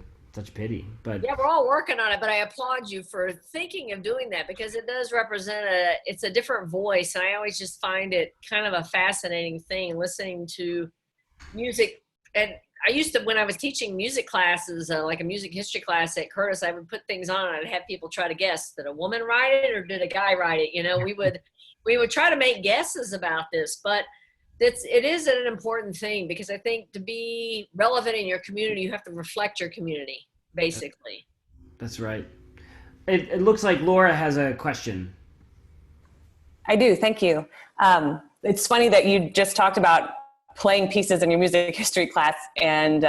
pity. But yeah, we're all working on it, but I applaud you for thinking of doing that, because it does represent it's a different voice. And I always just find it kind of a fascinating thing listening to music. And I used to, when I was teaching music classes, like a music history class at Curtis, I would put things on and I'd have people try to guess, did a woman write it or did a guy write it? We would try to make guesses about this, but it is an important thing, because I think to be relevant in your community, you have to reflect your community, basically. that's right. It looks like Laura has a question. I do, thank you. It's funny that you just talked about playing pieces in your music history class and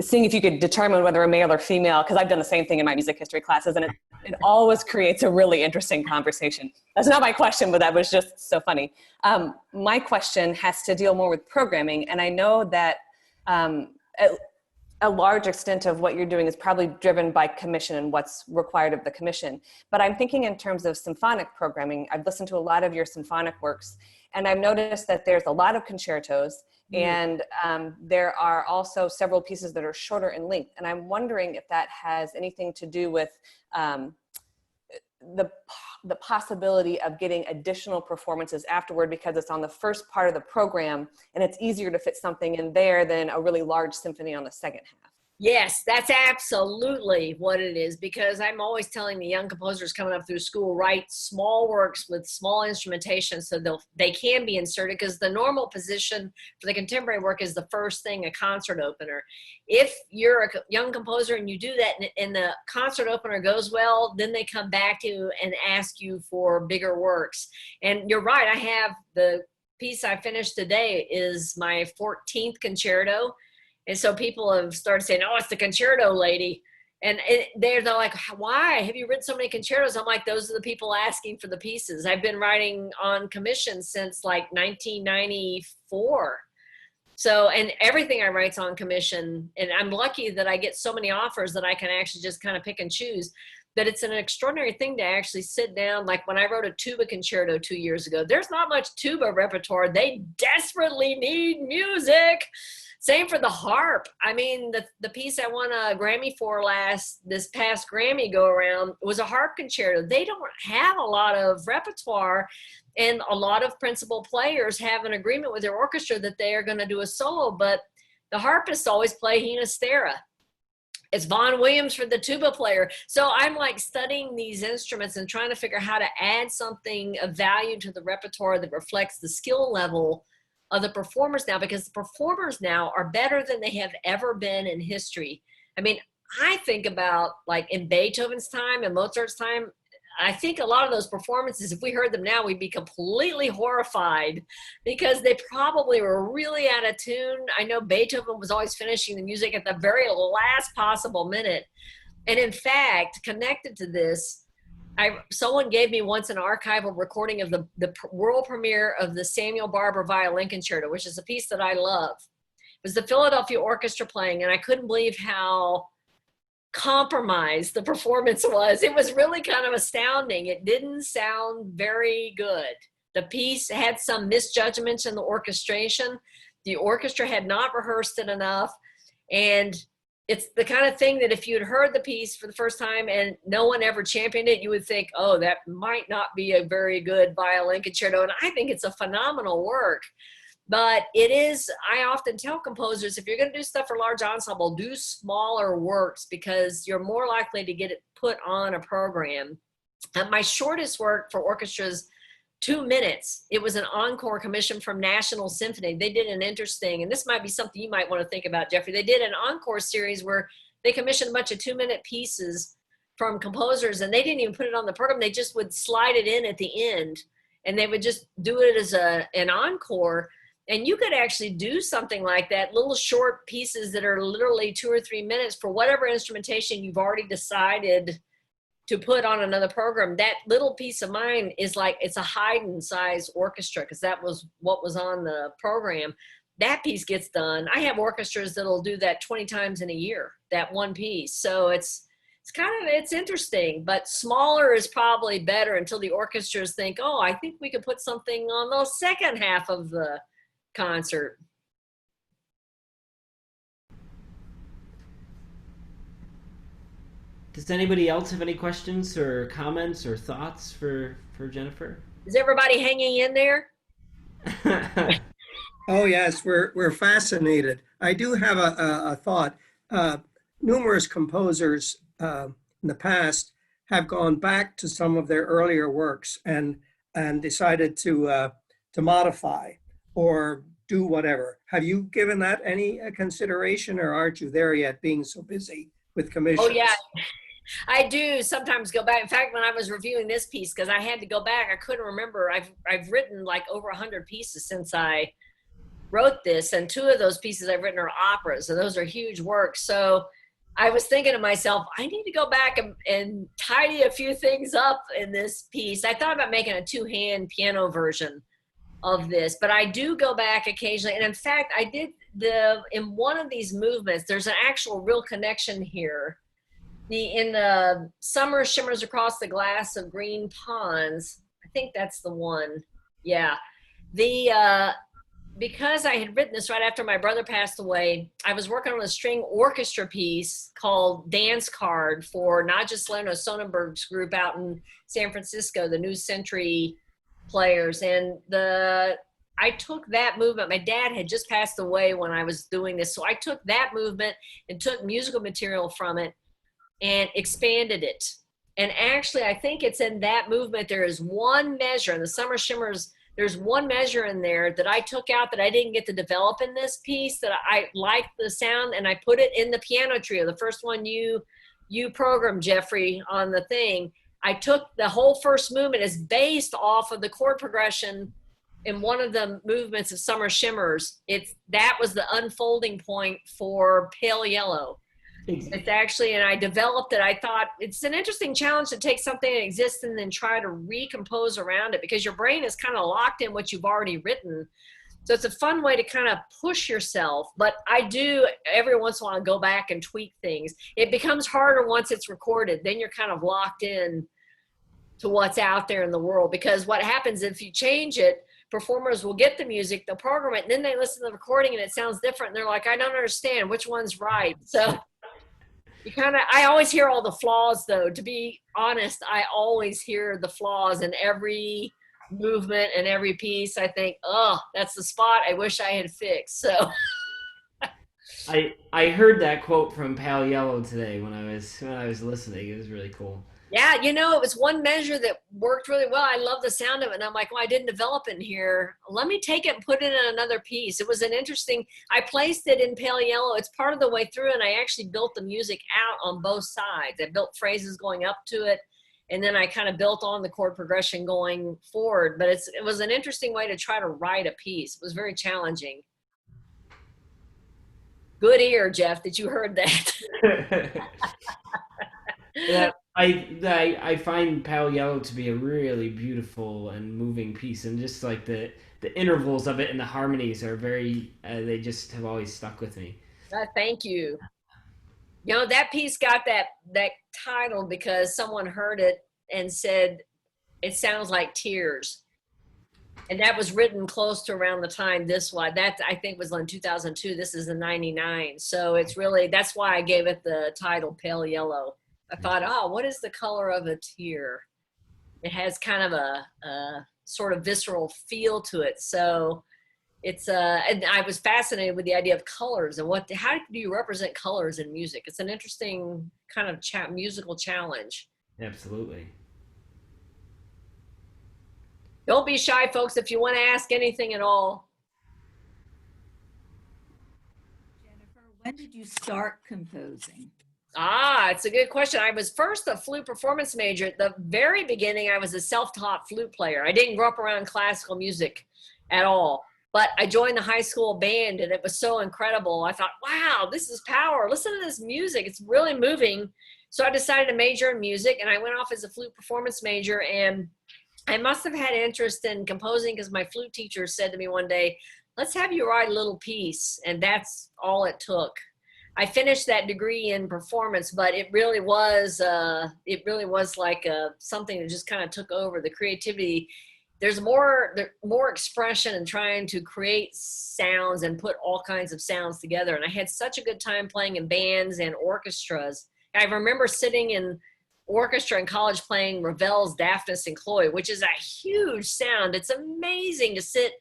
seeing if you could determine whether a male or female, because I've done the same thing in my music history classes, and it always creates a really interesting conversation. That's not my question, but that was just so funny. My question has to deal more with programming, and I know that a large extent of what you're doing is probably driven by commission and what's required of the commission. But I'm thinking in terms of symphonic programming. I've listened to a lot of your symphonic works, and I've noticed that there's a lot of concertos, and there are also several pieces that are shorter in length. And I'm wondering if that has anything to do with the possibility of getting additional performances afterward, because it's on the first part of the program and it's easier to fit something in there than a really large symphony on the second half. Yes, that's absolutely what it is, because I'm always telling the young composers coming up through school, write small works with small instrumentation so they can be inserted, because the normal position for the contemporary work is the first thing, a concert opener. If you're a young composer and you do that and the concert opener goes well, then they come back to you and ask you for bigger works. And you're right, I have the piece I finished today is my 14th concerto. And so people have started saying, oh, it's the concerto lady. And they're like, why? Have you written so many concertos? I'm like, those are the people asking for the pieces. I've been writing on commission since like 1994. So, and everything I write's on commission, and I'm lucky that I get so many offers that I can actually just kind of pick and choose. But it's an extraordinary thing to actually sit down. Like when I wrote a tuba concerto 2 years ago, there's not much tuba repertoire. They desperately need music. Same for the harp. I mean, the piece I won a Grammy for this past Grammy go around was a harp concerto. They don't have a lot of repertoire, and a lot of principal players have an agreement with their orchestra that they are going to do a solo, but the harpists always play Hinastera. It's Vaughn Williams for the tuba player. So I'm like studying these instruments and trying to figure out how to add something of value to the repertoire that reflects the skill level of the performers now, because the performers now are better than they have ever been in history. I mean, I think about like in Beethoven's time and Mozart's time, I think a lot of those performances, if we heard them now, we'd be completely horrified because they probably were really out of tune. I know Beethoven was always finishing the music at the very last possible minute. And in fact, connected to this, someone gave me once an archival recording of the world premiere of the Samuel Barber Violin Concerto, which is a piece that I love. It was the Philadelphia Orchestra playing, and I couldn't believe how compromised the performance was. It was really kind of astounding. It didn't sound very good. The piece had some misjudgments in the orchestration. The orchestra had not rehearsed it enough. And it's the kind of thing that if you'd heard the piece for the first time and no one ever championed it, you would think, oh, that might not be a very good violin concerto. And I think it's a phenomenal work. But it is, I often tell composers, if you're going to do stuff for large ensemble, do smaller works because you're more likely to get it put on a program. And my shortest work for orchestras, 2 minutes. It was an encore commission from National Symphony. They did an interesting, and this might be something you might want to think about, Jeffrey. They did an encore series where they commissioned a bunch of 2-minute pieces from composers, and they didn't even put it on the program. They just would slide it in at the end, and they would just do it as an encore. And you could actually do something like that, little short pieces that are literally 2 or 3 minutes for whatever instrumentation you've already decided to put on another program. That little piece of mine is like, it's a Haydn size orchestra because that was what was on the program. That piece gets done. I have orchestras that'll do that 20 times in a year, that one piece. So it's interesting, but smaller is probably better until the orchestras think, oh, I think we could put something on the second half of the concert. Does anybody else have any questions or comments or thoughts for Jennifer? Is everybody hanging in there? Oh, yes, we're fascinated. I do have a thought. Numerous composers in the past have gone back to some of their earlier works and decided to modify or do whatever. Have you given that any consideration, or aren't you there yet, being so busy with commissions? Oh, yeah. I do sometimes go back. In fact, when I was reviewing this piece, because I had to go back, I couldn't remember. I've written like over 100 pieces since I wrote this, and 2 of those pieces I've written are operas, and those are huge works. So I was thinking to myself, I need to go back and tidy a few things up in this piece. I thought about making a 2-hand piano version of this, but I do go back occasionally. And in fact, I did in one of these movements, there's an actual real connection here. In the Summer Shimmers Across the Glass of Green Ponds, I think that's the one. Yeah. Because I had written this right after my brother passed away, I was working on a string orchestra piece called Dance Card for Nadja Salerno-Sonnenberg's group out in San Francisco, the New Century players. And I took that movement. My dad had just passed away when I was doing this. So I took that movement and took musical material from it and expanded it. And actually, I think it's in that movement, there is one measure in the Summer Shimmers, there's one measure in there that I took out that I didn't get to develop in this piece that I liked the sound, and I put it in the piano trio, the first one you programmed, Jeffrey, on the thing. I took the whole first movement is based off of the chord progression in one of the movements of Summer Shimmers. That was the unfolding point for Pale Yellow. It's actually, and I developed it. I thought it's an interesting challenge to take something that exists and then try to recompose around it, because your brain is kind of locked in what you've already written. So it's a fun way to kind of push yourself. But I do every once in a while go back and tweak things. It becomes harder once it's recorded. Then you're kind of locked in to what's out there in the world, because what happens if you change it, performers will get the music, they'll program it, and then they listen to the recording and it sounds different. And they're like, I don't understand which one's right. So you kind of, I always hear all the flaws though. To be honest, I always hear the flaws in every movement and every piece. I think, oh, that's the spot I wish I had fixed. So I heard that quote from Pal Yellow today when I was listening. It was really cool. yeah, you know, it was one measure that worked really well. I love the sound of it. And I'm like, well, I didn't develop it in here. Let me take it and put it in another piece. It was an interesting, I placed it in Pale Yellow. It's part of the way through, and I actually built the music out on both sides. I built phrases going up to it, and then I kind of built on the chord progression going forward. But it was an interesting way to try to write a piece. It was very challenging. Good ear, Jeff, that you heard that. Yeah, I find Pale Yellow to be a really beautiful and moving piece, and just like the intervals of it and the harmonies are very they just have always stuck with me. Thank you. You know, that piece got that title because someone heard it and said it sounds like tears, and that was written close to around the time this one. That I think was in 2002. This is in '99, so it's really, that's why I gave it the title Pale Yellow. I thought, oh, what is the color of a tear? It has kind of a sort of visceral feel to it. So it's and I was fascinated with the idea of colors and how do you represent colors in music? It's an interesting kind of musical challenge. Absolutely. Don't be shy, folks, if you want to ask anything at all. Jennifer, when did you start composing? It's a good question. I was first a flute performance major. At the very beginning, I was a self-taught flute player. I didn't grow up around classical music at all, but I joined the high school band, and it was so incredible. I thought, wow, this is power. Listen to this music. It's really moving. So I decided to major in music, and I went off as a flute performance major, and I must have had interest in composing because my flute teacher said to me one day, let's have you write a little piece. And that's all it took. I finished that degree in performance, but it really was like something that just kind of took over the creativity. There's more expression in trying to create sounds and put all kinds of sounds together. And I had such a good time playing in bands and orchestras. I remember sitting in orchestra in college playing Ravel's Daphnis and Chloe, which is a huge sound. It's amazing to sit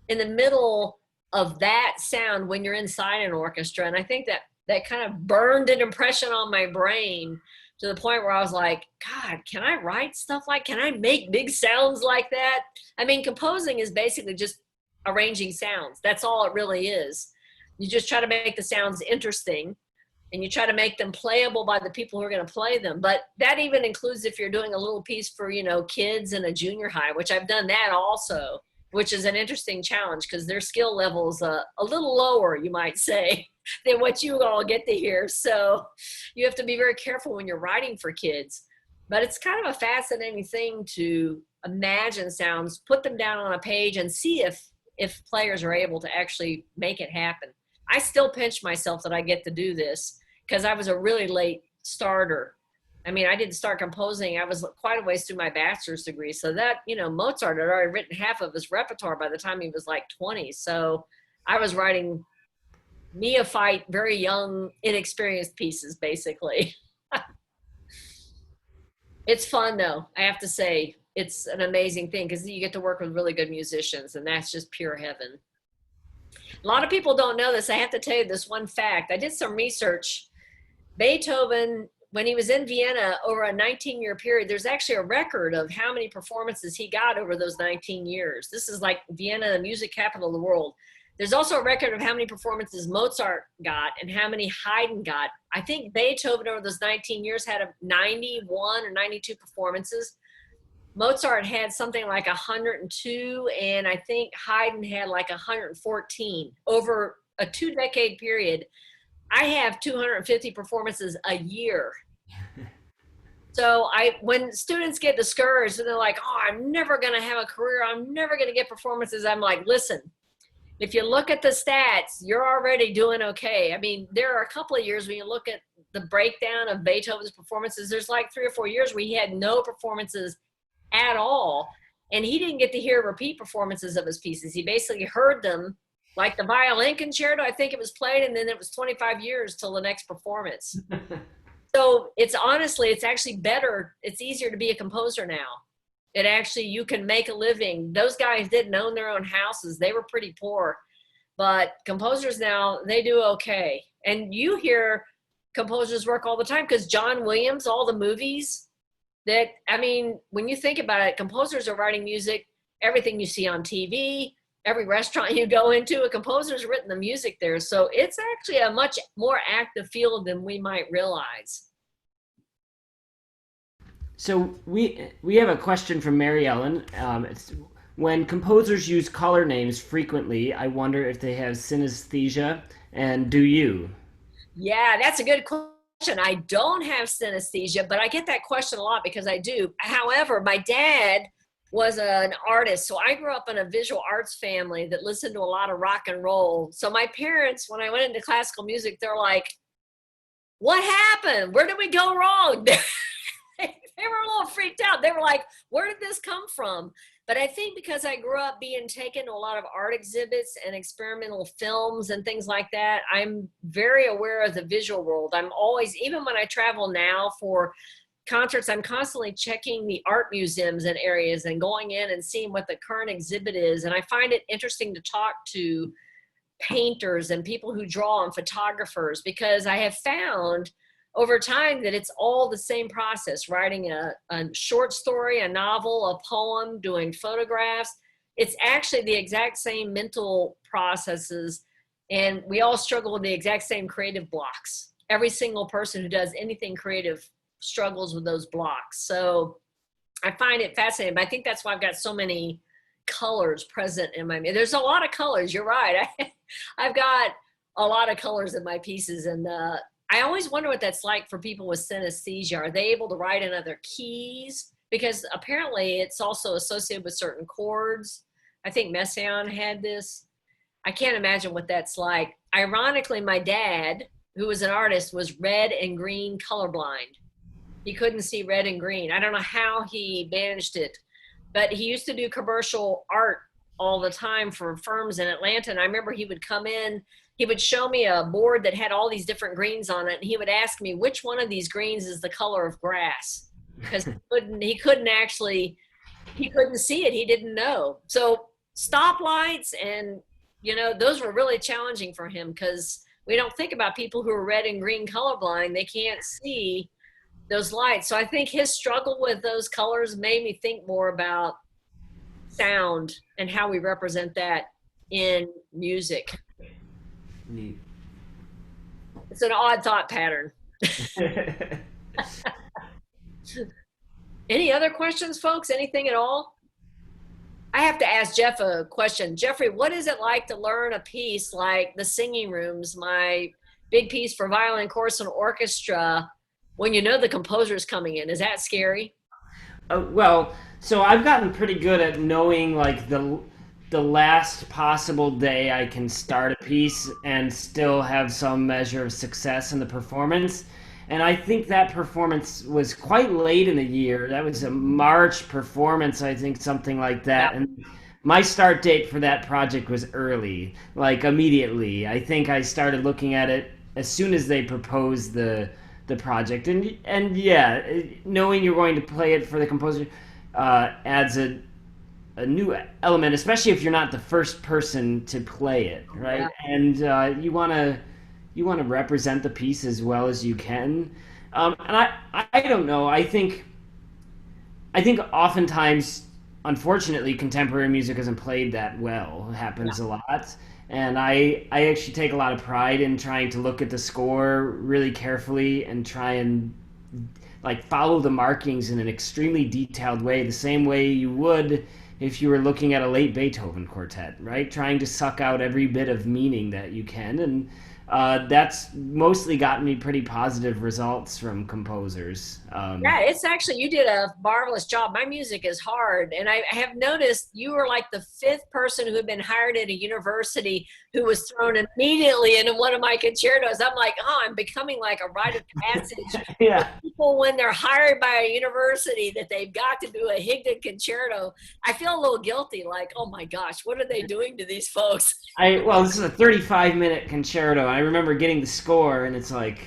in the middle of that sound when you're inside an orchestra. And I think that kind of burned an impression on my brain to the point where I was like, God, can I write stuff can I make big sounds like that? I mean, composing is basically just arranging sounds. That's all it really is. You just try to make the sounds interesting, and you try to make them playable by the people who are going to play them. But that even includes if you're doing a little piece for, kids in a junior high, which I've done that also, which is an interesting challenge because their skill level's a little lower, you might say, than what you all get to hear. So you have to be very careful when you're writing for kids. But it's kind of a fascinating thing to imagine sounds, put them down on a page, and see if players are able to actually make it happen. I still pinch myself that I get to do this because I was a really late starter. I mean, I didn't start composing. I was quite a ways through my bachelor's degree. So that, Mozart had already written half of his repertoire by the time he was like 20. So I was writing neophyte, very young, inexperienced pieces, basically. It's fun, though. I have to say, it's an amazing thing because you get to work with really good musicians, and that's just pure heaven. A lot of people don't know this. I have to tell you this one fact. I did some research. Beethoven, when he was in Vienna over a 19-year period, there's actually a record of how many performances he got over those 19 years. This is like Vienna, the music capital of the world. There's also a record of how many performances Mozart got and how many Haydn got. I think Beethoven over those 19 years had 91 or 92 performances. Mozart had something like 102, and I think Haydn had like 114 over a 2-decade period. I have 250 performances a year. So when students get discouraged and they're like, oh, I'm never going to have a career, I'm never going to get performances, I'm like, listen, if you look at the stats, you're already doing okay. I mean, there are a couple of years when you look at the breakdown of Beethoven's performances, there's like 3 or 4 years where he had no performances at all. And he didn't get to hear repeat performances of his pieces. He basically heard them, like the violin concerto. I think it was played, and then it was 25 years till the next performance. So it's actually better. It's easier to be a composer now. It actually, you can make a living. Those guys didn't own their own houses. They were pretty poor. But composers now, they do okay. And you hear composers work all the time because John Williams, all the movies that, I mean, when you think about it, composers are writing music, everything you see on TV, every restaurant you go into, a composer's written the music there. So it's actually a much more active field than we might realize. So we have a question from Mary Ellen. When composers use color names frequently, I wonder if they have synesthesia, and do you? Yeah, that's a good question. I don't have synesthesia, but I get that question a lot because I do. However, my dad was an artist, so I grew up in a visual arts family that listened to a lot of rock and roll. So my parents, when I went into classical music, they're like, "What happened? Where did we go wrong?" They were a little freaked out. They were like, "Where did this come from?" But I think because I grew up being taken to a lot of art exhibits and experimental films and things like that, I'm very aware of the visual world. I'm always, even when I travel now for concerts, I'm constantly checking the art museums and areas and going in and seeing what the current exhibit is. And I find it interesting to talk to painters and people who draw and photographers, because I have found over time that it's all the same process: writing a short story, a novel, a poem, doing photographs. It's actually the exact same mental processes, and we all struggle with the exact same creative blocks. Every single person who does anything creative struggles with those blocks. So I find it fascinating, but I think that's why I've got so many colors present in my, there's a lot of colors, you're right. I've got a lot of colors in my pieces, and I always wonder what that's like for people with synesthesia. Are they able to write in other keys? Because apparently it's also associated with certain chords. I think Messiaen had this. I can't imagine what that's like. Ironically, my dad, who was an artist, was red and green colorblind. He couldn't see red and green. I don't know how he managed it, but he used to do commercial art all the time for firms in Atlanta. And I remember he would come in, he would show me a board that had all these different greens on it, and he would ask me which one of these greens is the color of grass, because he couldn't see it. He didn't know. So stoplights and, those were really challenging for him, because we don't think about people who are red and green colorblind. They can't see those lights. So I think his struggle with those colors made me think more about sound and how we represent that in music. Neat. It's an odd thought pattern. Any other questions, folks? Anything at all? I have to ask Jeff a question. Jeffrey, what is it like to learn a piece like The Singing Rooms, my big piece for violin, chorus, and orchestra, when you know the composer's coming in? Is that scary? Well, so I've gotten pretty good at knowing like the last possible day I can start a piece and still have some measure of success in the performance. And I think that performance was quite late in the year. That was a March performance, I think, something like that. Yeah. And my start date for that project was early, like immediately. I think I started looking at it as soon as they proposed the project. And yeah, knowing you're going to play it for the composer adds a new element, especially if you're not the first person to play it, right? Yeah. And you want to represent the piece as well as you can. And I don't know. I think oftentimes, unfortunately, contemporary music isn't played that well. It happens a lot. And I actually take a lot of pride in trying to look at the score really carefully and try and like follow the markings in an extremely detailed way, the same way you would if you were looking at a late Beethoven quartet, right? Trying to suck out every bit of meaning that you can. And that's mostly gotten me pretty positive results from composers. Yeah, it's actually, you did a marvelous job. My music is hard. And I have noticed you were like the fifth person who had been hired at a university who was thrown immediately into one of my concertos. I'm like, oh, I'm becoming like a rite of passage. Yeah. People, when they're hired by a university, that they've got to do a Higdon concerto. I feel a little guilty, like, oh my gosh, what are they doing to these folks? Well, this is a 35-minute concerto. I remember getting the score, and it's like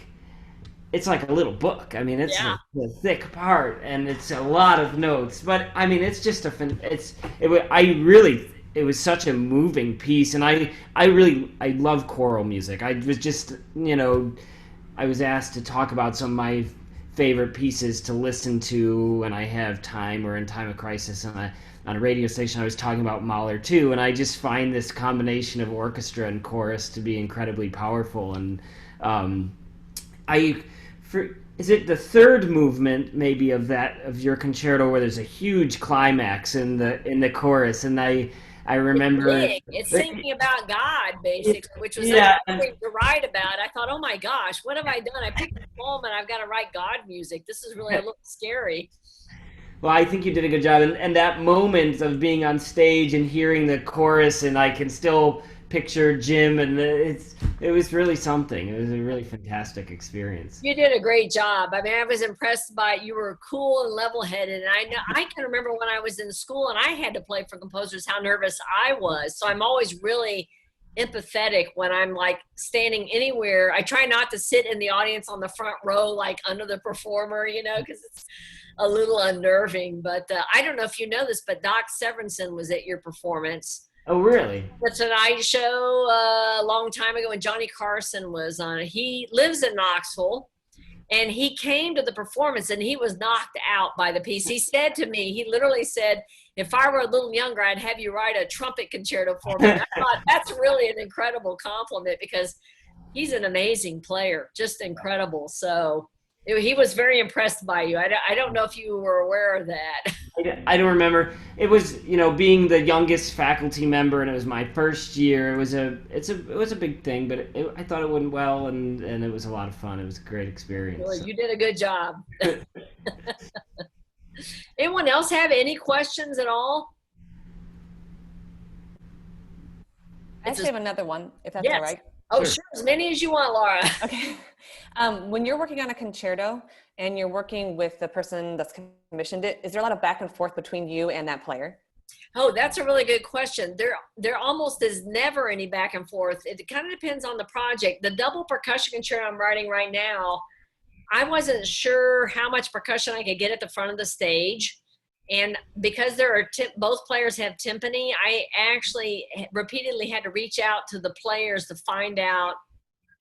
a little book. I mean, it's Yeah. a thick part, and it's a lot of notes. But I mean, it's just it was such a moving piece, and I love choral music. I was just, I was asked to talk about some of my favorite pieces to listen to when I have time or in time of crisis, and on a radio station I was talking about Mahler too, and I just find this combination of orchestra and chorus to be incredibly powerful. And is it the third movement maybe of your concerto where there's a huge climax in the chorus, and I remember It's singing about God, basically, which was yeah, something to write about. I thought, oh my gosh, what have I done? I picked a poem and I've got to write God music. This is really a little scary. well, I think you did a good job, and that moment of being on stage and hearing the chorus, and I can still picture Jim, and it was really something. It was a really fantastic experience. You did a great job. I mean, I was impressed by it. You were cool and level-headed. And I can remember when I was in school and I had to play for composers, how nervous I was. So I'm always really empathetic when I'm like standing anywhere. I try not to sit in the audience on the front row, like under the performer, because it's a little unnerving. But I don't know if you know this, but Doc Severinsen was at your performance. Oh, really? The Tonight Show a long time ago when Johnny Carson was on it. He lives in Knoxville, and he came to the performance and he was knocked out by the piece. He said to me, he literally said, if I were a little younger, I'd have you write a trumpet concerto for me. And I thought that's really an incredible compliment because he's an amazing player, just incredible. So he was very impressed by you. I don't know if you were aware of that. I don't remember. It was, being the youngest faculty member, and it was my first year. It was a big thing, but I thought it went well, and it was a lot of fun. It was a great experience. Well, you did a good job. Anyone else have any questions at all? I actually have another one, if that's Yes. all right. Oh, sure. As many as you want, Laura. Okay. When you're working on a concerto and you're working with the person that's commissioned it, is there a lot of back and forth between you and that player? Oh, that's a really good question. There almost is never any back and forth. It kind of depends on the project. The double percussion concerto I'm writing right now, I wasn't sure how much percussion I could get at the front of the stage. And because both players have timpani, I actually repeatedly had to reach out to the players to find out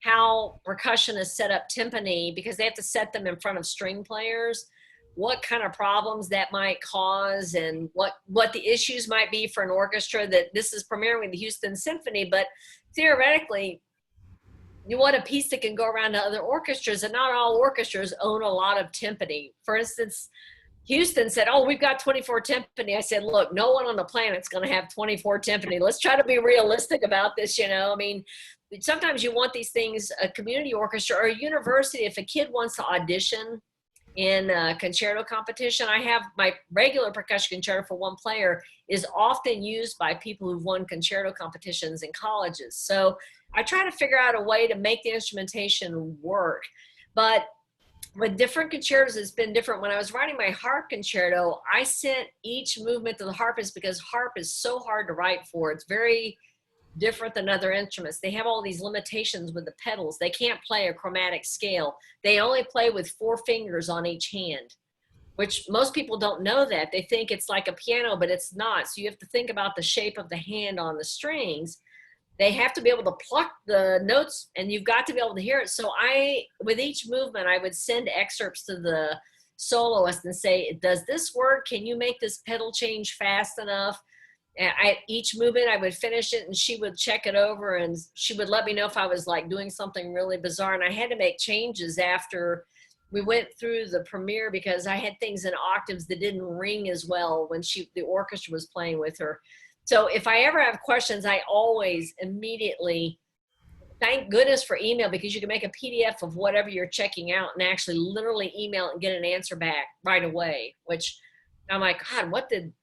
how percussionists set up timpani, because they have to set them in front of string players, what kind of problems that might cause, and what the issues might be for an orchestra. That this is premiering the Houston Symphony, but theoretically, you want a piece that can go around to other orchestras, and not all orchestras own a lot of timpani. For instance, Houston said, oh, we've got 24 timpani. I said, look, no one on the planet's going to have 24 timpani. Let's try to be realistic about this, I mean, sometimes you want these things, a community orchestra or a university, if a kid wants to audition in a concerto competition, I have my regular percussion concerto for one player is often used by people who've won concerto competitions in colleges. So I try to figure out a way to make the instrumentation work. But with different concertos, it's been different. When I was writing my harp concerto, I sent each movement to the harpist because harp is so hard to write for. It's very different than other instruments. They have all these limitations with the pedals. They can't play a chromatic scale. They only play with 4 fingers on each hand, which most people don't know that. They think it's like a piano, but it's not. So you have to think about the shape of the hand on the strings. They have to be able to pluck the notes, and you've got to be able to hear it. So with each movement, I would send excerpts to the soloist and say, does this work? Can you make this pedal change fast enough? And each movement, I would finish it, and she would check it over, and she would let me know if I was like doing something really bizarre. And I had to make changes after we went through the premiere because I had things in octaves that didn't ring as well when the orchestra was playing with her. So if I ever have questions, I always immediately thank goodness for email, because you can make a PDF of whatever you're checking out and actually literally email it and get an answer back right away, which I'm like, God, what did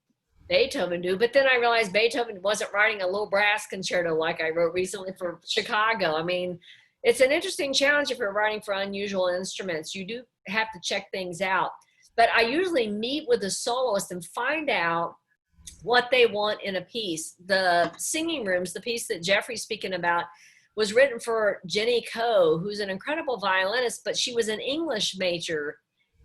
Beethoven do? But then I realized Beethoven wasn't writing a low brass concerto like I wrote recently for Chicago. I mean, it's an interesting challenge if you're writing for unusual instruments. You do have to check things out. But I usually meet with the soloist and find out what they want in a piece. The Singing Rooms, the piece that Jeffrey's speaking about, was written for Jenny Coe, who's an incredible violinist, but she was an English major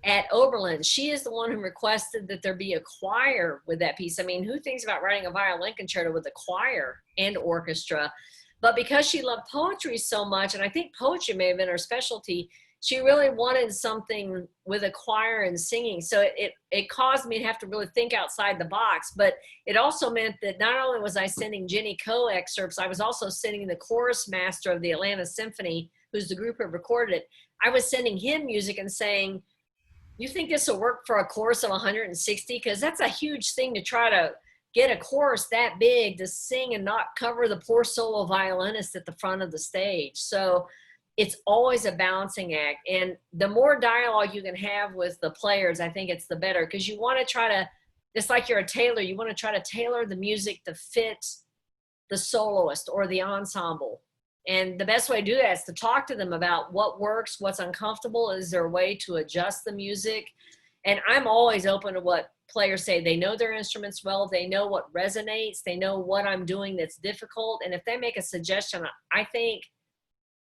at Oberlin. She is the one who requested that there be a choir with that piece. I mean, who thinks about writing a violin concerto with a choir and orchestra? But because she loved poetry so much, and I think poetry may have been her specialty, she really wanted something with a choir and singing. So it caused me to have to really think outside the box. But it also meant that not only was I sending Jenny Coe excerpts, I was also sending the chorus master of the Atlanta Symphony, who's the group who recorded it. I was sending him music and saying, you think this will work for a chorus of 160? Because that's a huge thing to try to get a chorus that big to sing and not cover the poor solo violinist at the front of the stage. So it's always a balancing act. And the more dialogue you can have with the players, I think it's the better, because you want to try to, it's like you're a tailor, you want to try to tailor the music to fit the soloist or the ensemble. And the best way to do that is to talk to them about what works, what's uncomfortable. Is there a way to adjust the music? And I'm always open to what players say. They know their instruments well. They know what resonates. They know what I'm doing that's difficult. And if they make a suggestion, I think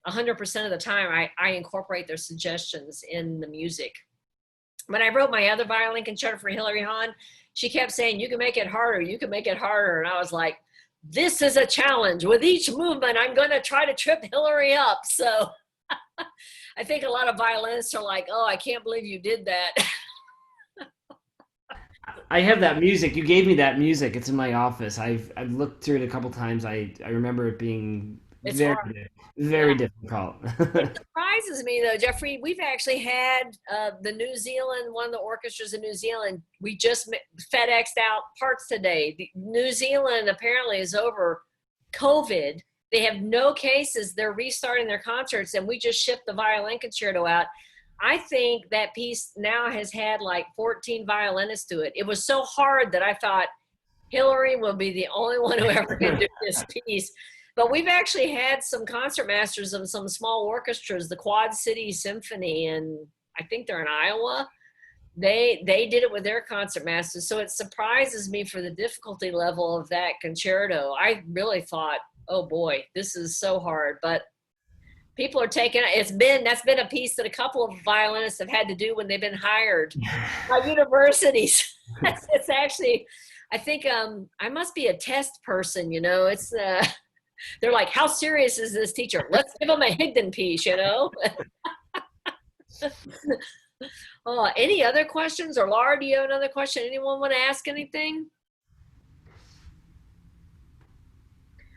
100% of the time I incorporate their suggestions in the music. When I wrote my other violin concerto for Hilary Hahn, she kept saying, you can make it harder. You can make it harder. And I was like, this is a challenge. With each movement, I'm going to try to trip Hilary up. So I think a lot of violinists are like, oh, I can't believe you did that. I have that music. You gave me that music. It's in my office. I've looked through it a couple times. I remember it being It's very, hard. very Yeah. difficult. It surprises me though, Jeffrey. We've actually had the New Zealand, one of the orchestras in New Zealand. We just FedExed out parts today. New Zealand apparently is over COVID. They have no cases. They're restarting their concerts, and we just shipped the violin concerto out. I think that piece now has had like 14 violinists to it. It was so hard that I thought Hilary will be the only one who ever can do this piece. But we've actually had some concert masters of some small orchestras, the Quad City Symphony, and I think they're in Iowa. They did it with their concert masters. So it surprises me for the difficulty level of that concerto. I really thought, oh boy, this is so hard. But people are taking it. That's been a piece that a couple of violinists have had to do when they've been hired by universities. It's actually, I think I must be a test person, you know. It's they're like, how serious is this teacher? Let's give them a Higdon piece, you know? Any other questions? Or Laura, do you have another question? Anyone want to ask anything?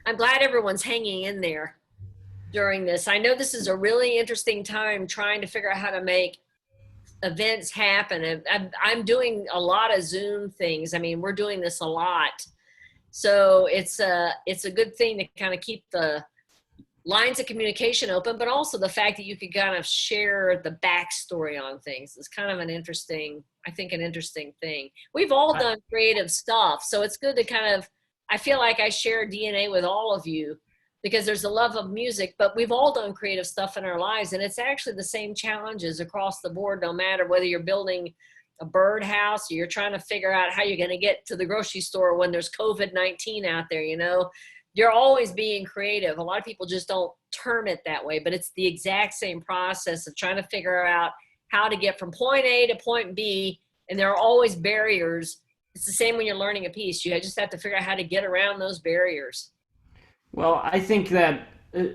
I'm glad everyone's hanging in there during this. I know this is a really interesting time trying to figure out how to make events happen. I'm doing a lot of Zoom things. I mean, we're doing this a lot. So it's a good thing to kind of keep the lines of communication open, but also the fact that you could kind of share the backstory on things is kind of an interesting thing. We've all done creative stuff, so it's good to kind of, I feel like I share DNA with all of you because there's a love of music, but we've all done creative stuff in our lives, and it's actually the same challenges across the board, no matter whether you're building a birdhouse or you're trying to figure out how you're going to get to the grocery store when there's COVID-19 out there, you know. You're always being creative. A lot of people just don't term it that way, but it's the exact same process of trying to figure out how to get from point A to point B, and there are always barriers. It's the same when you're learning a piece. You just have to figure out how to get around those barriers. Well, I think that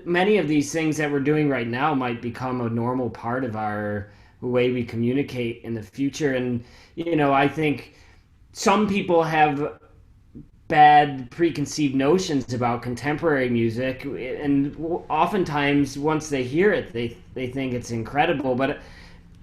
many of these things that we're doing right now might become a normal part of our way we communicate in the future. And, you know, I think some people have bad preconceived notions about contemporary music, and oftentimes once they hear it, they think it's incredible. But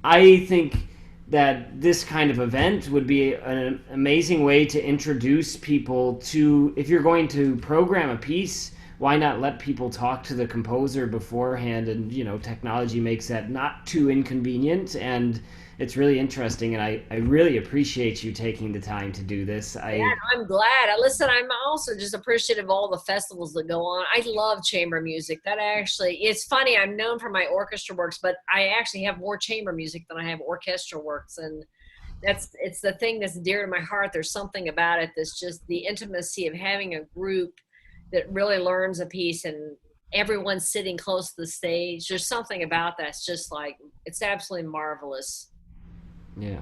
I think that this kind of event would be an amazing way to introduce people to, if you're going to program a piece why not let people talk to the composer beforehand? And technology makes that not too inconvenient, and it's really interesting. And I really appreciate you taking the time to do this. Yeah, no, I'm glad. Listen, I'm also just appreciative of all the festivals that go on. I love chamber music. That actually, it's funny. I'm known for my orchestra works, but I actually have more chamber music than I have orchestral works, and it's the thing that's dear to my heart. There's something about it that's just the intimacy of having a group that really learns a piece and everyone's sitting close to the stage. There's something about that's just like, it's absolutely marvelous. Yeah.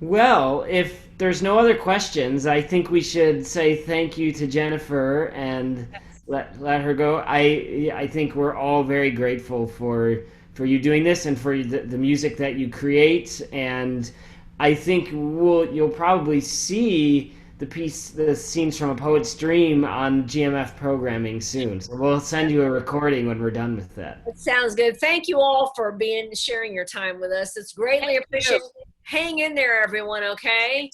Well, if there's no other questions, I think we should say thank you to Jennifer and let her go. I think we're all very grateful for you doing this and for the music that you create. And I think you'll probably see the scenes from A Poet's Dream on GMF programming soon. So we'll send you a recording when we're done with that. It sounds good. Thank you all for sharing your time with us. It's greatly appreciated. Hang in there, everyone, okay?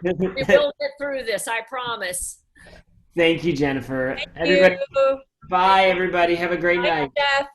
We will get through this, I promise. Thank you, Jennifer. Thank everybody, you. bye, everybody. Have a great night. Jeff.